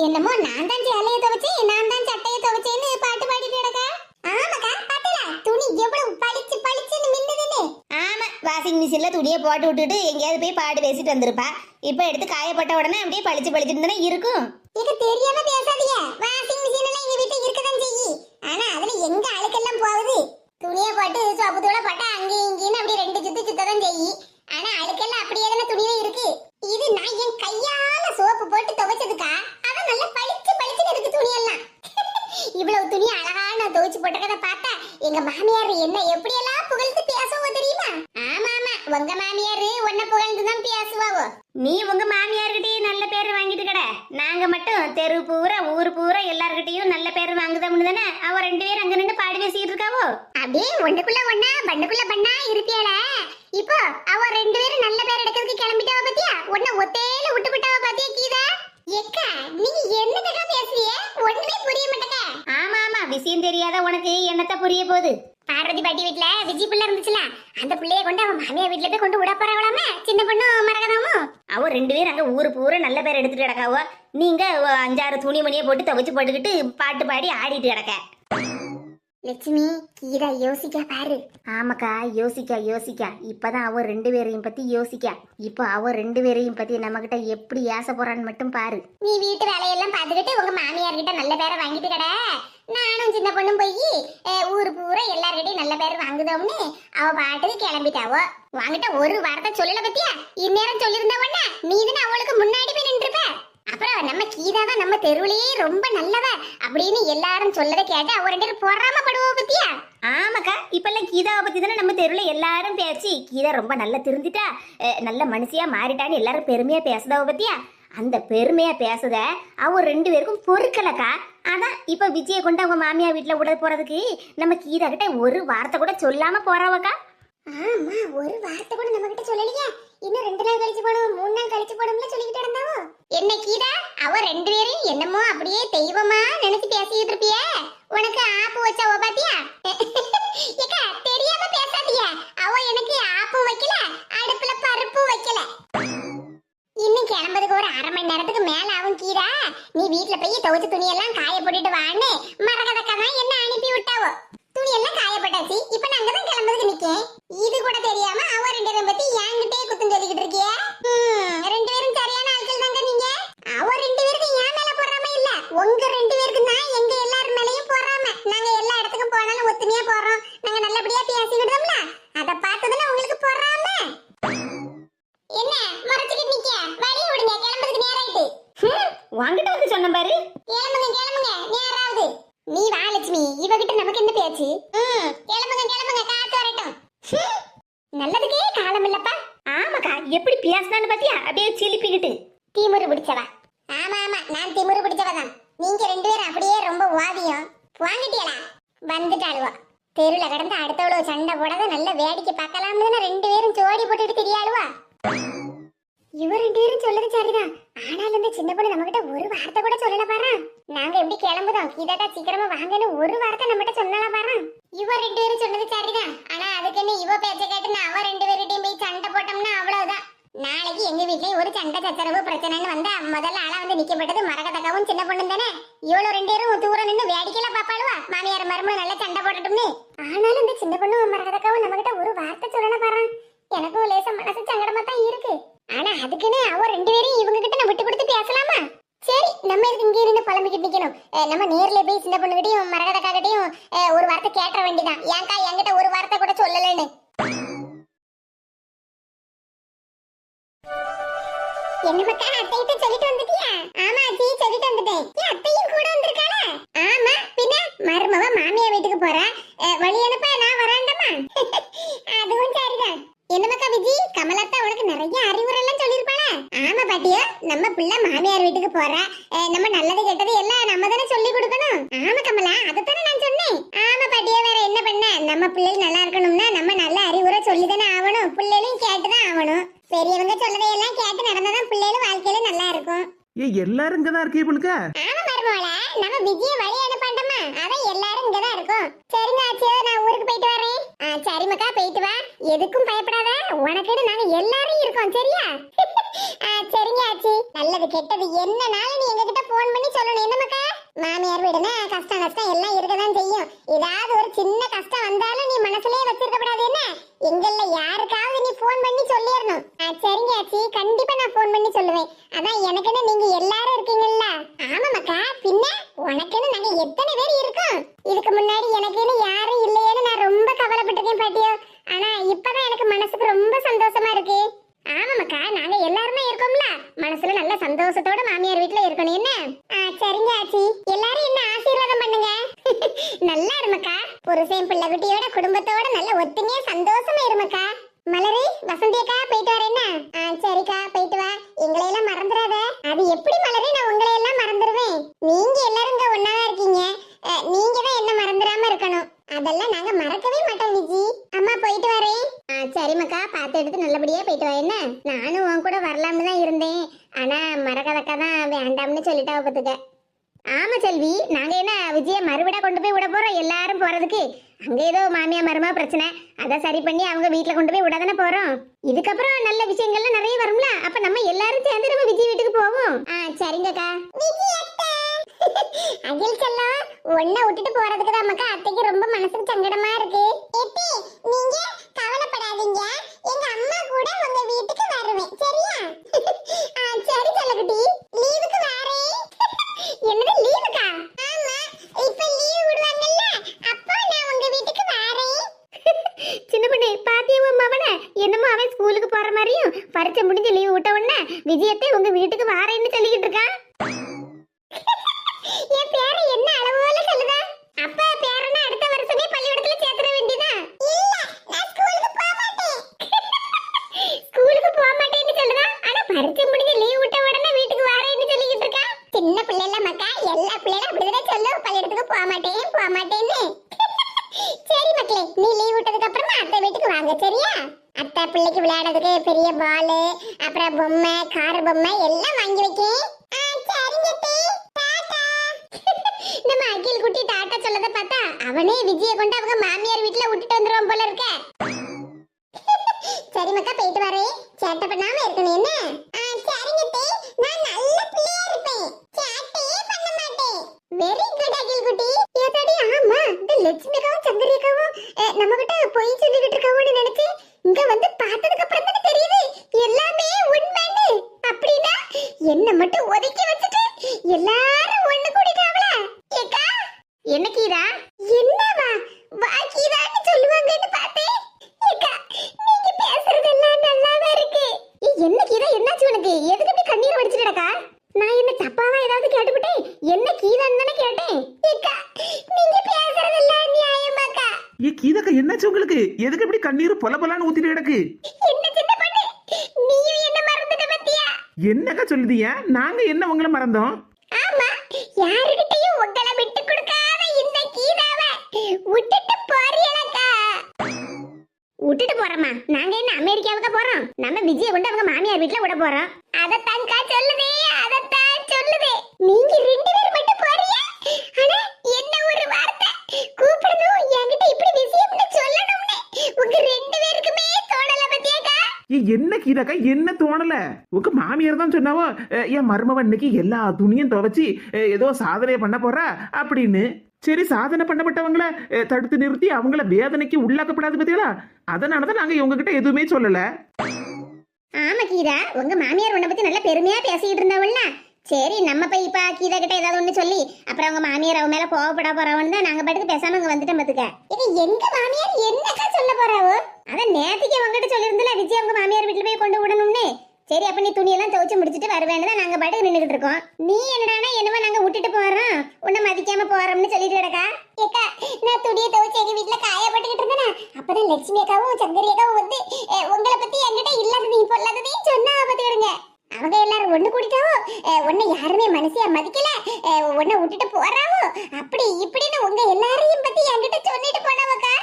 என்னமோ நான் தான் சேலையை துவைச்சேன், நான் தான் சட்டையை துவைச்சேன்னு பாட்டு பாடிட்டு கிடக்கா. ஆமாக்கா, பாத்தல துணி எவ்வளவு பளிச்சுன்னு மின்னுதுன்னு. ஆமா, வாஷிங் மிஷின்ல துணியை போட்டு விட்டுட்டு எங்கேயாவது போய் பாட்டு பேசிட்டு வந்திருப்பா. இப்ப எடுத்து காயப்பட்ட உடனே அப்படியே பளிச்சுன்னு தானே இருக்கும். இது தெரியாம பேசாதீங்க. வாஷிங் மிஷின் எல்லாம் எங்க வீட்டுல இருக்கதான் செய்யி. ஆனா அதுல எங்க அழுக்கெல்லாம் போகுது? துணியை போட்டு சோப்பு தூள போட்டா அங்கேயும் இங்கேயும் அப்படி 2 சுத்ததான் செய்யி. ஆனா அழுக்கெல்லாம் அப்படியே தானே துணியில இருக்கு. இது நான் என் கையால சோப்பு போட்டு துவைச்சதுக்கா, அதான் நல்லா பளிச்சுன்னு இருக்கு துணியெல்லாம். இவ்வளவு துணி அழகா நான் துவைச்சு போட்டதை பார்த்தா எங்க மாமியார் என்ன எப்படியெல்லாம் புகழ்ந்து பேசுவோ தெரியுமா? ஆமா, உங்க மாமியார் உன்னை புகழ்ந்துதான் பேசுவாவோ. நீ உங்க மாமியார்கிட்டயே நல்ல பேர் வாங்கிட்டு கட, நாங்க மட்டும் தெரு பூரா ஊர் பூரா எல்லார்கிட்டயும் நல்ல பேர் வாங்குதோம்னு தானே அவ 2 பேரும் அங்க நின்று பாடி பேசிட்டு இருக்காவோ. அப்படியே ஒண்ணுக்குள்ள ஒண்ணா பண்ணுக்குள்ள பண்ணா இருப்பியால. இப்போ அவ 2 பேரும் நல்ல பேர் எடுக்கிறதுக்கு கிளம்பிட்டாவ பாத்தியா? உன்னை ஒத்தேல விட்டு விட்டாவ பாத்தியா கீதா? எக்கா, நீங்க என்னதா பேசுறிய? ஒண்ணுமே புரிய மாட்டேங்க. ஆமா, விஷயம் தெரியாத உனக்கு என்னத்த புரிய போகுது? பார்வதி பாட்டி வீட்டுல விஜய் பிள்ளை இருந்துச்சுல, அந்த பிள்ளைய கொண்டு அவன் மாமியார் வீட்டுல போய் கொண்டு விட போறவளாமே, சின்ன பொண்ணு மரகதாமும். அவ 2 பேரும் அங்க ஊரு பூரா நல்ல பேர் எடுத்துட்டு கிடக்காவோ. நீங்க 5-6 துணி மணியை போட்டு துவைச்சு போட்டுக்கிட்டு பாட்டு பாடி ஆடிட்டு கிடக்க. லட்சுமி கீதா யோசிக்கா பாரு. ஆமாக்கா, யோசிக்கா இப்பதான் அவ 2 பேரையும் பத்தி யோசிக்கா. இப்போ அவ 2 பேரையும் பத்தி நம்ம கிட்ட எப்படி ஏச போறான்னு மட்டும் பாரு. நீ வீட்டு வேலையெல்லாம் பார்த்துக்கிட்டு உங்க மாமியார் கிட்ட நல்ல பேரை வாங்கிட்டு கடை. நானும் சின்ன பொண்ணும் போய் ஊரு பூரா எல்லார்கிட்டையும் நல்ல பேர் வாங்குதோம்னு அவ பாட்டுக்கு கிளம்பிட்டாவோ. வாங்கிட்ட ஒரு வார்த்தை சொல்லல பத்தியா? இந்நேரம் சொல்லியிருந்தவன்னா நீ தானே அவளுக்கு முன்னாடி போய் நின்றுப்ப. அப்புறம் நம்ம கீதா தான் நம்ம தெருவிலேயே ரொம்ப நல்லவ அப்படின்னு எல்லாரும் சொல்லதை கேட்டு அவ 2 பேரும் பொறாம படுவா பத்தியா? ஆமாக்கா, இப்பெல்லாம் கீதாவை பத்தி தானே நம்ம தெருவுல எல்லாரும் பேசி கீதா ரொம்ப நல்லா திருந்திட்டா, நல்ல மனுஷியா மாறிட்டான்னு எல்லாரும் பெருமையா பேசுதாவ பத்தியா? அந்த பெருமையா பேசுத அவ 2 பேருக்கும் பொறுக்கலக்கா. அதான் இப்ப விஜயை கொண்டு அவங்க மாமியா வீட்டுல விட போறதுக்கு நம்ம கீதா கிட்ட ஒரு வார்த்தை கூட சொல்லாம போறாவக்கா. ஆமா, ஒரு வார்த்தை கூட நம்ம கிட்ட சொல்லலையா? இன்னும் 2 நாள் கழிச்சு போடும் 3 நாள் கழிச்சு போடும்ல சொல்லிக்கிட்டு இருந்தாவோ. என்ன கீதா, அவ 2 பேரையும் என்னமோ அப்படியே தெய்வமா நினைச்சு பேசிட்டு இருப்பியே. உனக்கு ஆப்பு வச்சாவோ பாத்தியா? ஏக்கா தெரியாம பேசாதீங்க. அவ எனக்கு ஆப்பு வைக்கல, அடுப்புல பருப்பு வைக்கல. இன்னும் கிளம்புறதுக்கு ஒரு 1/2 மணி நேரத்துக்கு மேல ஆகும் கீதா. நீ வீட்டுல போய் துவைச்ச துணியெல்லாம் காய போட்டுட்டு வான்னு மரகதக்கா தான் என்ன அனுப்பி விட்டாவோ. துணி எல்லாம் காயப்பட்டாச்சு. இப்ப நான் அங்கதான் கிளம்புறதுக்கு நிக்கேன். இது கூட தெரியாம அவ 2 பேரும் பத்தி என்கிட்டே குத்தம் சொல்லிக்கிட்டு இருக்கிய. 2 பேரும் சரியான ஆட்கள் தாங்க நீங்க. அவ 2 பேருக்கு என் மேல பொறாம இல்ல, உங்க 2 பேருக்கு தான் எங்க எல்லாரும் மேலயும் பொறாம. நாங்க எல்லா இடத்துக்கும் போனாலும் ஒத்துமையா போறோம், நாங்க நல்லபடியா பேசிக்கிட்டோம்ல, அத பார்த்ததுல உங்களுக்கு பொறாம. என்ன மறைச்சிக்கிட்டு நிக்க? வழி விடுங்க, கிளம்புறதுக்கு நேரம் ஆயிட்டு. வாங்கிட்டு வந்து சொன்ன பாரு. கிளம்புங்க நேராவது. நீ வா லட்சுமி, இவகிட்ட நமக்கு என்ன பேச்சு? கிளம்புங்க காத்து வரட்டும். நல்லதுக்கே காலம் இல்லப்பா. ஆமாக்கா, எப்படி பேசினான்னு பாத்தியா? அப்படியே சிலிப்பிக்கிட்டு திமிரு பிடிச்சவா. ஆமா நான் திமிரு பிடிச்சவதான். நீங்க 2 பேரும் அப்படியே ரொம்ப வாதியம். வாங்கிட்டியலா? வந்துட்டாளுவா. தெருல கடந்து அடுத்தவளோ சண்டை போடாத நல்ல வேடிக்கை பார்க்கலாம்னு 2 பேரும் ஜோடி போட்டுட்டு தெரியாளுவா. இவ 2 பேரும் சொல்லுது சரிதான். ஆனாலும் இந்த சின்ன பொண்ணு நம்மகிட்ட ஒரு வார்த்தை கூட சொல்லல பாரு. நாங்க எப்படி கிளம்புதோம், கீதாட்டா சீக்கிரமா வாங்கன்னு ஒரு வார்த்தை நம்மகிட்ட சொன்னல பாரு. இவ 2 பேரும் சொன்னது சரிதான். ஆனா அதுக்குன்னு இவ பேச்ச கேட்டு அவ 2 பேர்கிட்டயும் போய் சண்டை போட்டோம்னா அவ்வளவுதான். நாளைக்கு எங்க வீட்லயும் ஒரு சண்டை சச்சரவு பிரச்சனைன்னு வந்தா முதல்ல ஆளா வந்து நிக்கப்பட்டது மரகதக்காவும் சின்ன பொண்ணு தானே. இவ்வளவு 2 பேரும் தூரம் நின்று வேடிக்கையில பாப்பாளுவா மாமியார் மருமகளும் நல்லா சண்டை போட்டுட்டும்னு. ஆனாலும் இந்த சின்ன பொண்ணு மரகதக்காவும் நம்மகிட்ட ஒரு வார்த்தை சொல்லல பாரு. எனக்கும் லேசா மனசு சங்கடமா தான் இருக்கு. ஆனா அதுக்குன்னு அவ 2 பேரையும் இவங்க கிட்ட நான் விட்டு கொடுத்து பேசலாமா? சரி, நம்ம இதுக்கு இங்கே இருந்து புலம்பிக்கிட்டு நிக்கணும். நம்ம நேர்ல போய் சின்ன பொண்ணுகிட்டையும் மரகதக்காகிட்டையும் ஒரு வார்த்தை கேட்ட வேண்டியதான். ஏன்கா என்கிட்ட ஒரு வார்த்தை கூட சொல்லலன்னு. என்ன மக்கா, அத்தைகிட்ட சொல்லிட்டு வந்துட்டியா? ஆமா அத்தி, சொல்லிட்டு வந்துட்டேன். ஏன் அத்தையும் கூட வந்திருக்காளா? ஆமா, பின்ன மருமவ மாமியா வீட்டுக்கு போறா, வழி அனுப்ப நான் வராண்டமா. அதுவும் சரிதான். என்ன மக்கா விஜி, கமலத்தா உனக்கு நிறைய அறிவுரை எல்லாம் சொல்லிருப்பாளா? ஆமா பாட்டியா, நம்ம பிள்ளை மாமியார் வீட்டுக்கு போறா, நம்ம நல்லது கெட்டது எல்லாம் நம்ம தானே சொல்லி கொடுக்கணும். ஆமா கமலா, அதுதானே நான் சொன்னேன். ஆமா பாட்டியா, வேற என்ன பண்ண? நம்ம பிள்ளைகள் நல்லா இருக்கணும்னா நம்ம நல்ல அறிவுரை சொல்லிதானே ஆகணும், பிள்ளைகளையும் கேட்டுதான் ஆகணும். பெரியவங்க சொல்லதையெல்லாம் கேட்டு நடந்தாதான் பிள்ளைகளும் வாழ்க்கையில நல்லா இருக்கும். எல்லாரும் இங்கதான் இருக்கீங்க. ஆமா மருமோள, நம்ம விஜய வழி அனுப்பாண்டமா, அதான் எல்லாரும் இங்கதான் இருக்கும். சரிங்க ஆச்சு, நான் ஊருக்கு போயிட்டு வரேன். சரி மக்கா, போயிட்டு வா. எதுக்கும் பயப்படாத, உனக்குன்னு நாங்க எல்லாரும் இருக்கோம், சரியா? சரிங்க ஆச்சு. நல்லது கெட்டது என்னனாலும் நீ எங்ககிட்ட போன் பண்ணி சொல்லணும். என்ன மக்கா? மாமியார் வீடுனா கஷ்டம் எல்லாம் இருக்கதான் செய்யும். ஏதாவது ஒரு சின்ன கஷ்டம் வந்தாலும் நீ மனசுலயே வச்சிருக்க கூடாது. என்ன எங்கல்ல யாருக்காவது நீ போன் பண்ணி சொல்லிடணும். சரிங்க ஆச்சி, கண்டிப்பா நான் போன் பண்ணி சொல்லுவேன். அதான் எனக்குன்னு நீங்க எல்லாரும் இருக்கீங்கல்ல. ஆமா மக்கா, பின்ன உனக்குன்னு நாங்க எத்தனை பேர் இருக்கோம். இதுக்கு முன்னாடி எனக்குன்னு யாரும் இல்லையேன்னு நான் ரொம்ப கவலைப்பட்டிருக்கேன் பாட்டியோ. ஆனா இப்பதான் எனக்கு மனசுக்கு ரொம்ப சந்தோஷமா இருக்கு. ஆமா மக்கா, நாங்க எல்லாருமே இருக்கோம்ல, மனசுல நல்ல சந்தோஷத்தோட மாமியார் வீட்டுல இருக்கணும். என்ன? சரிங்க ஆச்சி, எல்லாரும் என்ன ஆசீர்வாதம் பண்ணுங்க. நல்லா இருமக்கா, புருஷன் பிள்ளை குட்டியோட குடும்பத்தோட நல்ல ஒத்துமையா சந்தோஷமா இருமக்கா. மலரு, வசந்தி அக்கா, போயிட்டு வரேன்னா? சரிக்கா, போயிட்டு வா. எங்களை எல்லாம் மறந்துடாத. அது எப்படி மலரு, நான் உங்களை எல்லாம் மறந்துடுவேன். நீங்க எல்லாரும் இங்க ஒன்னாதான் இருக்கீங்க, நீங்க தான் என்ன மறந்துடாம இருக்கணும். அதெல்லாம் நாங்க மறக்கவே மாட்டோம் விஜி. அம்மா போயிட்டு வரேன். சரி மக்கா, பார்த்து எடுத்து நல்லபடியா போயிட்டு வா. என்ன, நானும் உன் கூட வரலாம்னு தான் இருந்தேன். ஆனா மரகதக்கா தான் வேண்டாம்னு சொல்லிட்டா பத்துக்க. ஆமா செல்வி, நாங்க என்ன விஜய மறுவிட கொண்டு போய் விட போறோம் எல்லாரும் போறதுக்கு? அங்க ஏதோ மாமியா மருமா பிரச்சனை, அதை சரி பண்ணி அவங்க வீட்டுல கொண்டு போய் விட தானே போறோம். இதுக்கப்புறம் நல்ல விஷயங்கள்லாம் நிறைய வரும்ல, அப்ப நம்ம எல்லாரும் சேர்ந்து நம்ம விஜய் வீட்டுக்கு போவோம். சரிங்கக்கா. அகில் செல்லம், ஒன்ன விட்டுட்டு போறதுக்கு தான் மக்கா அத்தைக்கு ரொம்ப மனசு பரீட்சை முடிஞ்சு லீவு விட்ட உடனே விஜயத்தை உங்க வீட்டுக்கு வாரேன்னு சொல்லிக்கிட்டு இருக்கான். என் பேரு என்ன அளவுல சொல்லுதா? அப்ப பேரனை அடுத்த வருஷமே பள்ளிக்கூடத்துல சேர்த்துற வேண்டியதா? இல்ல, நான் ஸ்கூலுக்கு போக மாட்டேன். ஸ்கூலுக்கு போக மாட்டேன்னு சொல்லுதா? ஆனா பரீட்சை முடிஞ்சு லீவ் விட்ட உடனே வீட்டுக்கு வாரேன்னு சொல்லிக்கிட்டு இருக்கா. சின்ன பிள்ளைல மக்கா, எல்லா பிள்ளைகளும் அப்படிதான் சொல்லும், பள்ளிக்கூடத்துக்கு போக மாட்டேன்னு. சரி மக்களே, நீ லீவ் விட்டதுக்கு அப்புறமா அத்தை வீட்டுக்கு வாங்க, சரியா? அத்தை பிள்ளைக்கு விளையாடுறதுக்கு பெரிய பால், அப்புறம் பொம்மை, கார் பொம்மை எல்லாம் வாங்கி வைக்கேன். சரிங்க அத்தை. டாடா. நம்ம அகில் குட்டி டாட்டா சொல்லத பார்த்தா அவனே விஜய கொண்டு அவங்க மாமியார் வீட்ல விட்டுட்டு வந்துருவான் போல இருக்க. சரி மக்கா, போயிட்டு வரேன். சேட்டை பண்ணாம இருக்கணும் என்ன? சரிங்க அத்தை, நான் நல்ல பிள்ளையா இருப்பேன், சேட்டையே பண்ண மாட்டேன். வெரி குட் அகில் குட்டி. ஏதாடி ஆமா, இந்த லட்சுமிகாவும் சந்திரிகாவும் நம்ம கிட்ட போய் சொல்லிக்கிட்டு இருக்காவோன்னு நினைச்சு இங்க வந்து பார்த்ததுக்கு அப்புறம் தான் தெரியுது எல்லாமே உண்மைன்னு. அப்படினா என்ன மட்டும் ஒதுக்கி வச்சிட்டு எல்லாரும் ஒண்ணு கூடிட்டாங்களா? ஏக்கா, என்ன கீதா? என்னவா பாக்கிதான்னு சொல்லுவாங்கன்னு பார்த்தேன். ஏக்கா, நீங்க பேசுறதெல்லாம் நல்லாவே இருக்கு. என்ன கீதா, என்னாச்சு உனக்கு? எதுக்கு இப்படி கண்ணீர் வடிச்சிட்டு கிடக்கா? நான் என்ன தப்பாவா ஏதாவது கேட்டுவிட்டேன்? என்ன கீதான்னு தானே கேட்டேன். ஏக்கா, நீங்க பேசுறதெல்லாம் நியாயமாக்கா? கீதாக்கா என்னாச்சு உங்களுக்கு? எதுக்கு இப்படி கண்ணீர் பொல பொலான்னு ஊத்திட்டு கிடக்கு? என்ன சின்ன பொண்ணு, நீயும் என்ன மறந்துட்ட பத்தியா? என்னக்கா சொல்லுதீங்க? நாங்க என்ன உங்களை மறந்தோம்? ஆமா, யாருகிட்டயும் உங்களை விட்டு கொடுக்காத இந்த கீதாவை விட்டுட்டு போறீங்களா? விட்டுட்டு போறோமா? நாங்க என்ன அமெரிக்காவுக்கு போறோம்? நம்ம விஜய கொண்டு அவங்க மாமியார் வீட்டுல விட போறோம். அதத்தான்க்கா சொல்லுதே, அதத்தான் சொல்லுதே. நீங்க ரெண்டு பேரும் மட்டும் போறீங்க. ஆனா என்ன ஒரு வார்த்தை கூப்பிடணும், என்கிட்ட இப்படி விஷயம்னு சொல்லணும்னு உங்க ரெண்டு பேருக்குமே தோணல பத்தியாக்கா? என்ன கீதாக்கா, என்ன தோணல? உங்க மாமியார் தான் சொன்னாவோ என் மருமவன் இன்னைக்கு எல்லா துணியும் துவைச்சி ஏதோ சாதனை பண்ண போறா அப்படின்னு. சரி, சாதனை பண்ணப்பட்டவங்கள தடுத்து நிறுத்தி அவங்கள வேதனைக்கு உள்ளாக்கப்படாது பத்தியா? அதனாலதான் நாங்க இவங்க கிட்ட எதுவுமே சொல்லல. ஆமா கீதா, உங்க மாமியார் உன்னை பத்தி நல்ல பெருமையா பேசிக்கிட்டு இருந்தாவல்ல. சரி, நம்ம போய் இப்ப கீதா கிட்ட ஏதாவது ஒண்ணு சொல்லி அப்புறம் அவங்க மாமியார் அவ மேல கோவப்பட போறவன்னு தான் நாங்க பாட்டுக்கு பேசாம இங்க வந்துட்டோம் பாத்துக்க. இது எங்க மாமியார் என்னக்கா சொல்ல போறாவோ? அதான் நேத்திக்கு உங்ககிட்ட சொல்லியிருந்தல விஜய் அவங்க மாமியார் வீட்டுல போய் கொண்டு விடணும்னு. சரி, அப்ப நீ துணியெல்லாம் துவைச்சு முடிச்சிட்டு வருவேன்னு தான் நாங்க பாட்டுக்கு நின்றுட்டு இருக்கோம். நீ என்னடானா என்னவோ நாங்க விட்டுட்டு போறோம், உன்னை மதிக்காம போறோம்னு சொல்லிட்டு கிடக்கா. ஏக்கா, நான் துணியை துவைச்சு எங்க வீட்டுல காயப்பட்டுக்கிட்டு இருந்தேனா, அப்பதான் லட்சுமி அக்காவும் சங்கரி அக்காவும் வந்து உங்களை பத்தி என்கிட்ட இல்லாததையும் பொல்லாததையும் சொன்னா பாத்துக்கிடுங்க. அவங்க எல்லாரும் ஒண்ணு கூடிட்டாவோ, உன்னை யாருமே மனசியா மதிக்கல, உன்னை விட்டுட்டு போறாவோ, அப்படி இப்படின்னு உங்க எல்லாரையும் பத்தி என்கிட்ட சொல்லிட்டு போனவக்கா.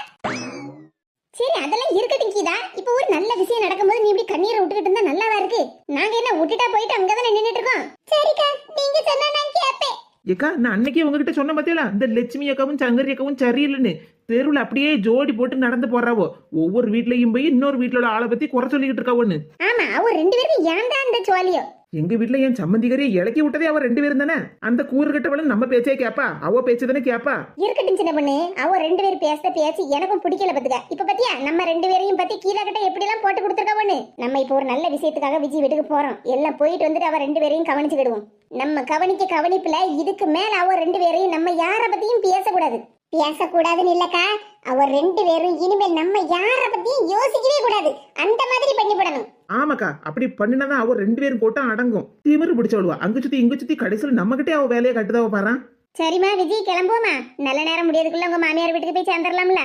சரி, அதெல்லாம் இருக்கட்டும் கீதா. இப்ப ஒரு நல்ல விஷயம் நடக்கும்போது நீ இப்படி கண்ணீரை விட்டுக்கிட்டு இருந்தா நல்லாவா இருக்கு? நாங்க என்ன விட்டுட்டா போயிட்டு அங்கதான் நின்னுட்டு இருக்கோம். சரிக்கா, நீங்க சொன்னா நான் கேட்பேன். ஏக்கா, நான் அன்னைக்கே உங்ககிட்ட சொன்ன பத்தியா, இந்த லட்சுமி அக்காவும் சங்கரி அக்காவும் சரியில்லைன்னு தெருவில் அப்படியே ஜோடி போட்டு நடந்து போறாவோ. ஒவ்வொரு வீட்லயும் போய் இன்னொரு வீட்டுல உள்ள ஆளை பத்தி குறை சொல்லிக்கிட்டு இருக்காவோன்னு. ஆமா, அவ ரெண்டு பேரும் ஏன் தான் இந்த சோழியோ? எங்க வீட்டுல என் சம்மந்திகரையை இலக்கி விட்டதே அவ ரெண்டு பேரும் தானே. அந்த கூறு கட்டவளும் நம்ம பேச்சே கேப்பா, அவ பேச்சு தானே கேப்பா. இருக்கட்டும் சின்ன பொண்ணு, அவ ரெண்டு பேரும் பேசுற பேச்சு எனக்கும் பிடிக்கல பத்துக்க. இப்ப பத்தியா நம்ம ரெண்டு பேரையும் பத்தி கீழே கிட்ட எப்படி எல்லாம் போட்டு கொடுத்துருக்கவன்னு. நம்ம இப்போ ஒரு நல்ல விஷயத்துக்காக விஜய் வீட்டுக்கு போறோம். எல்லாம் போயிட்டு வந்துட்டு அவ ரெண்டு பேரையும் கவனிச்சுக்கிடுவோம். நம்ம கவனிப்புல இதுக்கு மேல அவ ரெண்டு பேரையும் நம்ம யார பத்தியும் பேசக்கூடாது. பேசக்கூடாதுன்னு இல்லக்கா, அவர் ரெண்டு பேரும் இனிமேல் நம்ம யார பத்தியும் யோசிக்கவே கூடாது, அந்த மாதிரி பண்ணி போடணும். ஆமாக்கா, அப்படி பண்ணினாதான் அவ ரெண்டு பேரும் போட்டா அடங்கும். திமிரு பிடிச்சவளுவா, அங்க சுத்தி இங்க சுத்தி கடைசியில் நம்ம கிட்டே அவ வேலையை கட்டுதாவ பாரு. சரிம்மா விஜய், கிளம்புவோமா? நல்ல நேரம் முடியறதுக்குள்ள உங்க மாமியார் வீட்டுக்கு போய் சேர்ந்துடலாம்ல.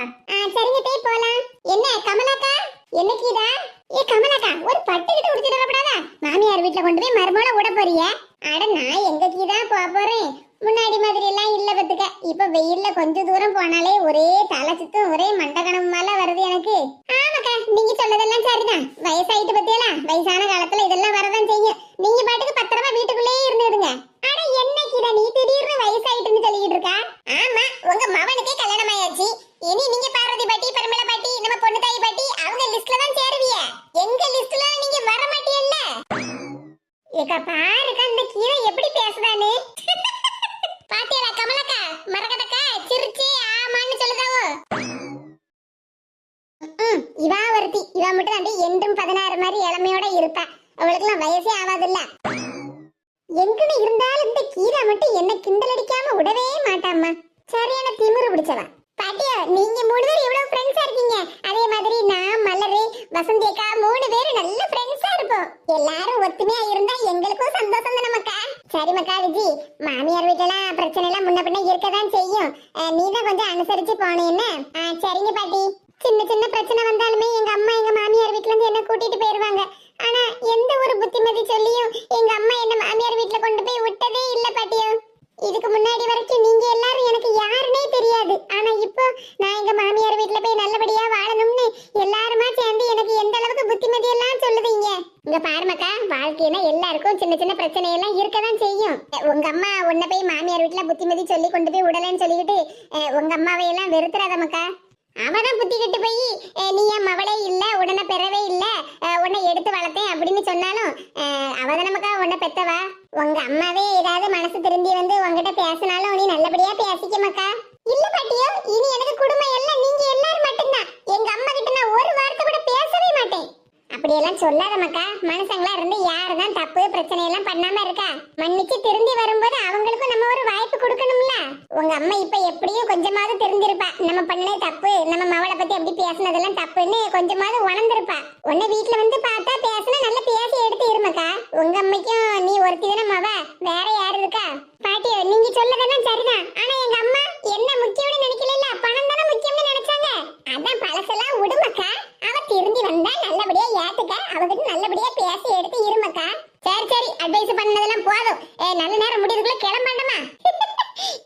சரிங்க போய் போலாம். என்ன கமலாக்கா, என்ன கீதா? கமலாக்கா, ஒரு பட்டு கிட்ட உடுத்திட்டு வரப்படாதா? மாமியார் வீட்டுல கொண்டு போய் மருமகளை விட போறிய? அட, நான் எங்க கீதா போறேன். முன்னாடி மாதிரி எல்லாம் இல்ல பத்துக்க. இப்ப வெயில்ல கொஞ்ச தூரம் போனாலே ஒரே தலை சுத்தம், ஒரே மண்டகணமால வருது எனக்கு. ஆமாக்கா, நீங்க சொல்லதெல்லாம் சரிதான். வயசாயிட்டு பத்தியெல்லாம் வயசான காலத்துல இதெல்லாம் வரதான் செய்யும். நீங்க பாட்டுக்கு பத்திரமா வீட்டுக்குள்ளேயே இருந்துடுங்க. அட என்ன கீதா, நீ திடீர்னு வயசாயிட்டுன்னு சொல்லிட்டு இருக்கா? ஆமா, உங்க மவனுக்கே கல்யாணம் ஆயாச்சு. இனி நீங்க பார்வதி பாட்டி, பரமளா பாட்டி, நம்ம பொண்ணு தாய் பாட்டி அவங்க லிஸ்ட்ல தான் சேருவிய. எங்க லிஸ்ட்ல நீங்க வர மாட்டீல்ல? ஏக்கா பாருக்கா, அந்த கீரை எப்படி பேசுதானே. பாத்தியலா கமலக்கா, மரகதக்கா சிரிச்சு ஆமான்னு சொல்லுதாவோ. இவா ஒருத்தி, இவா மட்டும் தாண்டி என்றும் 16 மாதிரி இளமையோட இருப்பா. அவளுக்குலாம் வயசே ஆகாதுல்ல. எங்கன்னு இருந்தாலும் இந்த கீரை மட்டும் என்ன கிண்டல் அடிக்காம விடவே மாட்டாம்மா. சரியான திமிரு பிடிச்சவா. பாட்டியா, நீங்க 3 பேர் இவ்வளவு ஃப்ரெண்ட்ஸா இருக்கீங்க. அதே மாதிரி நான், மலரு, வசந்தி அக்கா 3 பேரும் நல்ல ஃப்ரெண்ட்ஸா இருப்போம். எல்லாரும் ஒத்துமையா இருந்தா எங்களுக்கும் சந்தோஷம் தான் மக்கா. சரி மக்கா விஜி, மாமியார் வீட்டுலாம் பிரச்சனை எல்லாம் முன்ன பின்ன இருக்கதான் செய்யும். நீதான் கொஞ்சம் அனுசரிச்சு போனேன்னு. சரிங்க பாட்டி. சின்ன சின்ன பிரச்சனை வந்தாலுமே எங்க அம்மா எங்க மாமியார் வீட்ல இருந்து என்ன கூட்டிட்டு போயிருவாங்க. ஆனா எந்த ஒரு புத்திமதி சொல்லியும் எங்க அம்மா என்ன மாமியார் வீட்ல கொண்டு போய் விட்டதே இல்ல பாட்டியோ. இதுக்கு முன்னாடி வரைக்கும் நீங்க எல்லாரும் எனக்கு யாருன்னே தெரியாது. ஆனா இப்போ நான் எங்க மாமியார் வீட்ல போய் நல்லபடியா வாழணும்னு எல்லாருமா சேர்ந்து எனக்கு எந்த அளவுக்கு புத்திமதி எல்லாம் சொல்லுதீங்க. இங்க பாருமக்கா, வாழ்க்கையில எல்லாருக்கும் சின்ன சின்ன பிரச்சனை எல்லாம் இருக்கதான் செய்யும். உங்க அம்மா உன்னை போய் மாமியார் வீட்ல புத்திமதி சொல்லி கொண்டு போய் விடலன்னு சொல்லிக்கிட்டு உங்க அம்மாவை எல்லாம் வெறுத்துறாதமக்கா. அவதான் புத்தி கெட்டு போய் நீ என் மவளே இல்ல, உடனே பெறவே இல்ல, உன்னை எடுத்து வளர்த்தேன் அப்படின்னு சொன்னாலும் அவதான் நமக்கா உன்னை பெத்தவா. உங்க அம்மாவே ஏதாவது மனசு திரும்பி வந்து உங்ககிட்ட பேசினாலும் நீ நல்லபடியா பேசிக்க மக்கா. இல்ல பாட்டியோ, இனி எனக்கு குடும்பம் எல்லாம் நீங்க எல்லாரும் மட்டும்தான். எங்க அம்மா கிட்ட நான் ஒரு வார்த்தை கூட பேசவே மாட்டேன். அப்படியெல்லாம் சொல்லாத மக்கா. மனுஷங்களா இருந்து யாருதான் தப்பு பிரச்சனை எல்லாம் பண்ணாம இருக்கா? மன்னிச்சு திருந்தி வரும்போது அவங்களுக்கும் நம்ம ஒரு வாய்ப்பு கொடுக்கணும்ல. உங்க அம்மா இப்ப எப்படியும் கொஞ்சமாவது தெரிஞ்சிருப்பா, நம்ம பண்ணதே தப்பு, நம்ம மவளை பத்தி அப்படி பேசினதெல்லாம் தப்புன்னு கொஞ்சமாவது உணர்ந்திருப்பா. உன்னை வீட்டுல வந்து பார்த்தா பேசினா நல்லா பேசி எடுத்து இருமக்கா. உங்க அம்மைக்கும் நீ ஒருத்தி தானே மவ, வேற யாரு இருக்கா? பாட்டியோ, நீங்க சொல்லதெல்லாம் சரிதான். ஆனா எங்க அம்மா என்ன முக்கியம்னு நினைக்கல, பணம் தானே முக்கியம்னு நினைச்சாங்க. அதான் பழசெல்லாம் விடுமக்கா. அவ திரும்பி வந்தா நல்லபடியா ஏத்துக்க, அவகிட்ட நல்லபடியா பேசி எடுத்து இருமக்கா. சரி சரி, அட்வைஸ் பண்ணதெல்லாம் போதும். நல்ல நேரம் முடியதுக்குள்ள கிளம்பாண்டமா.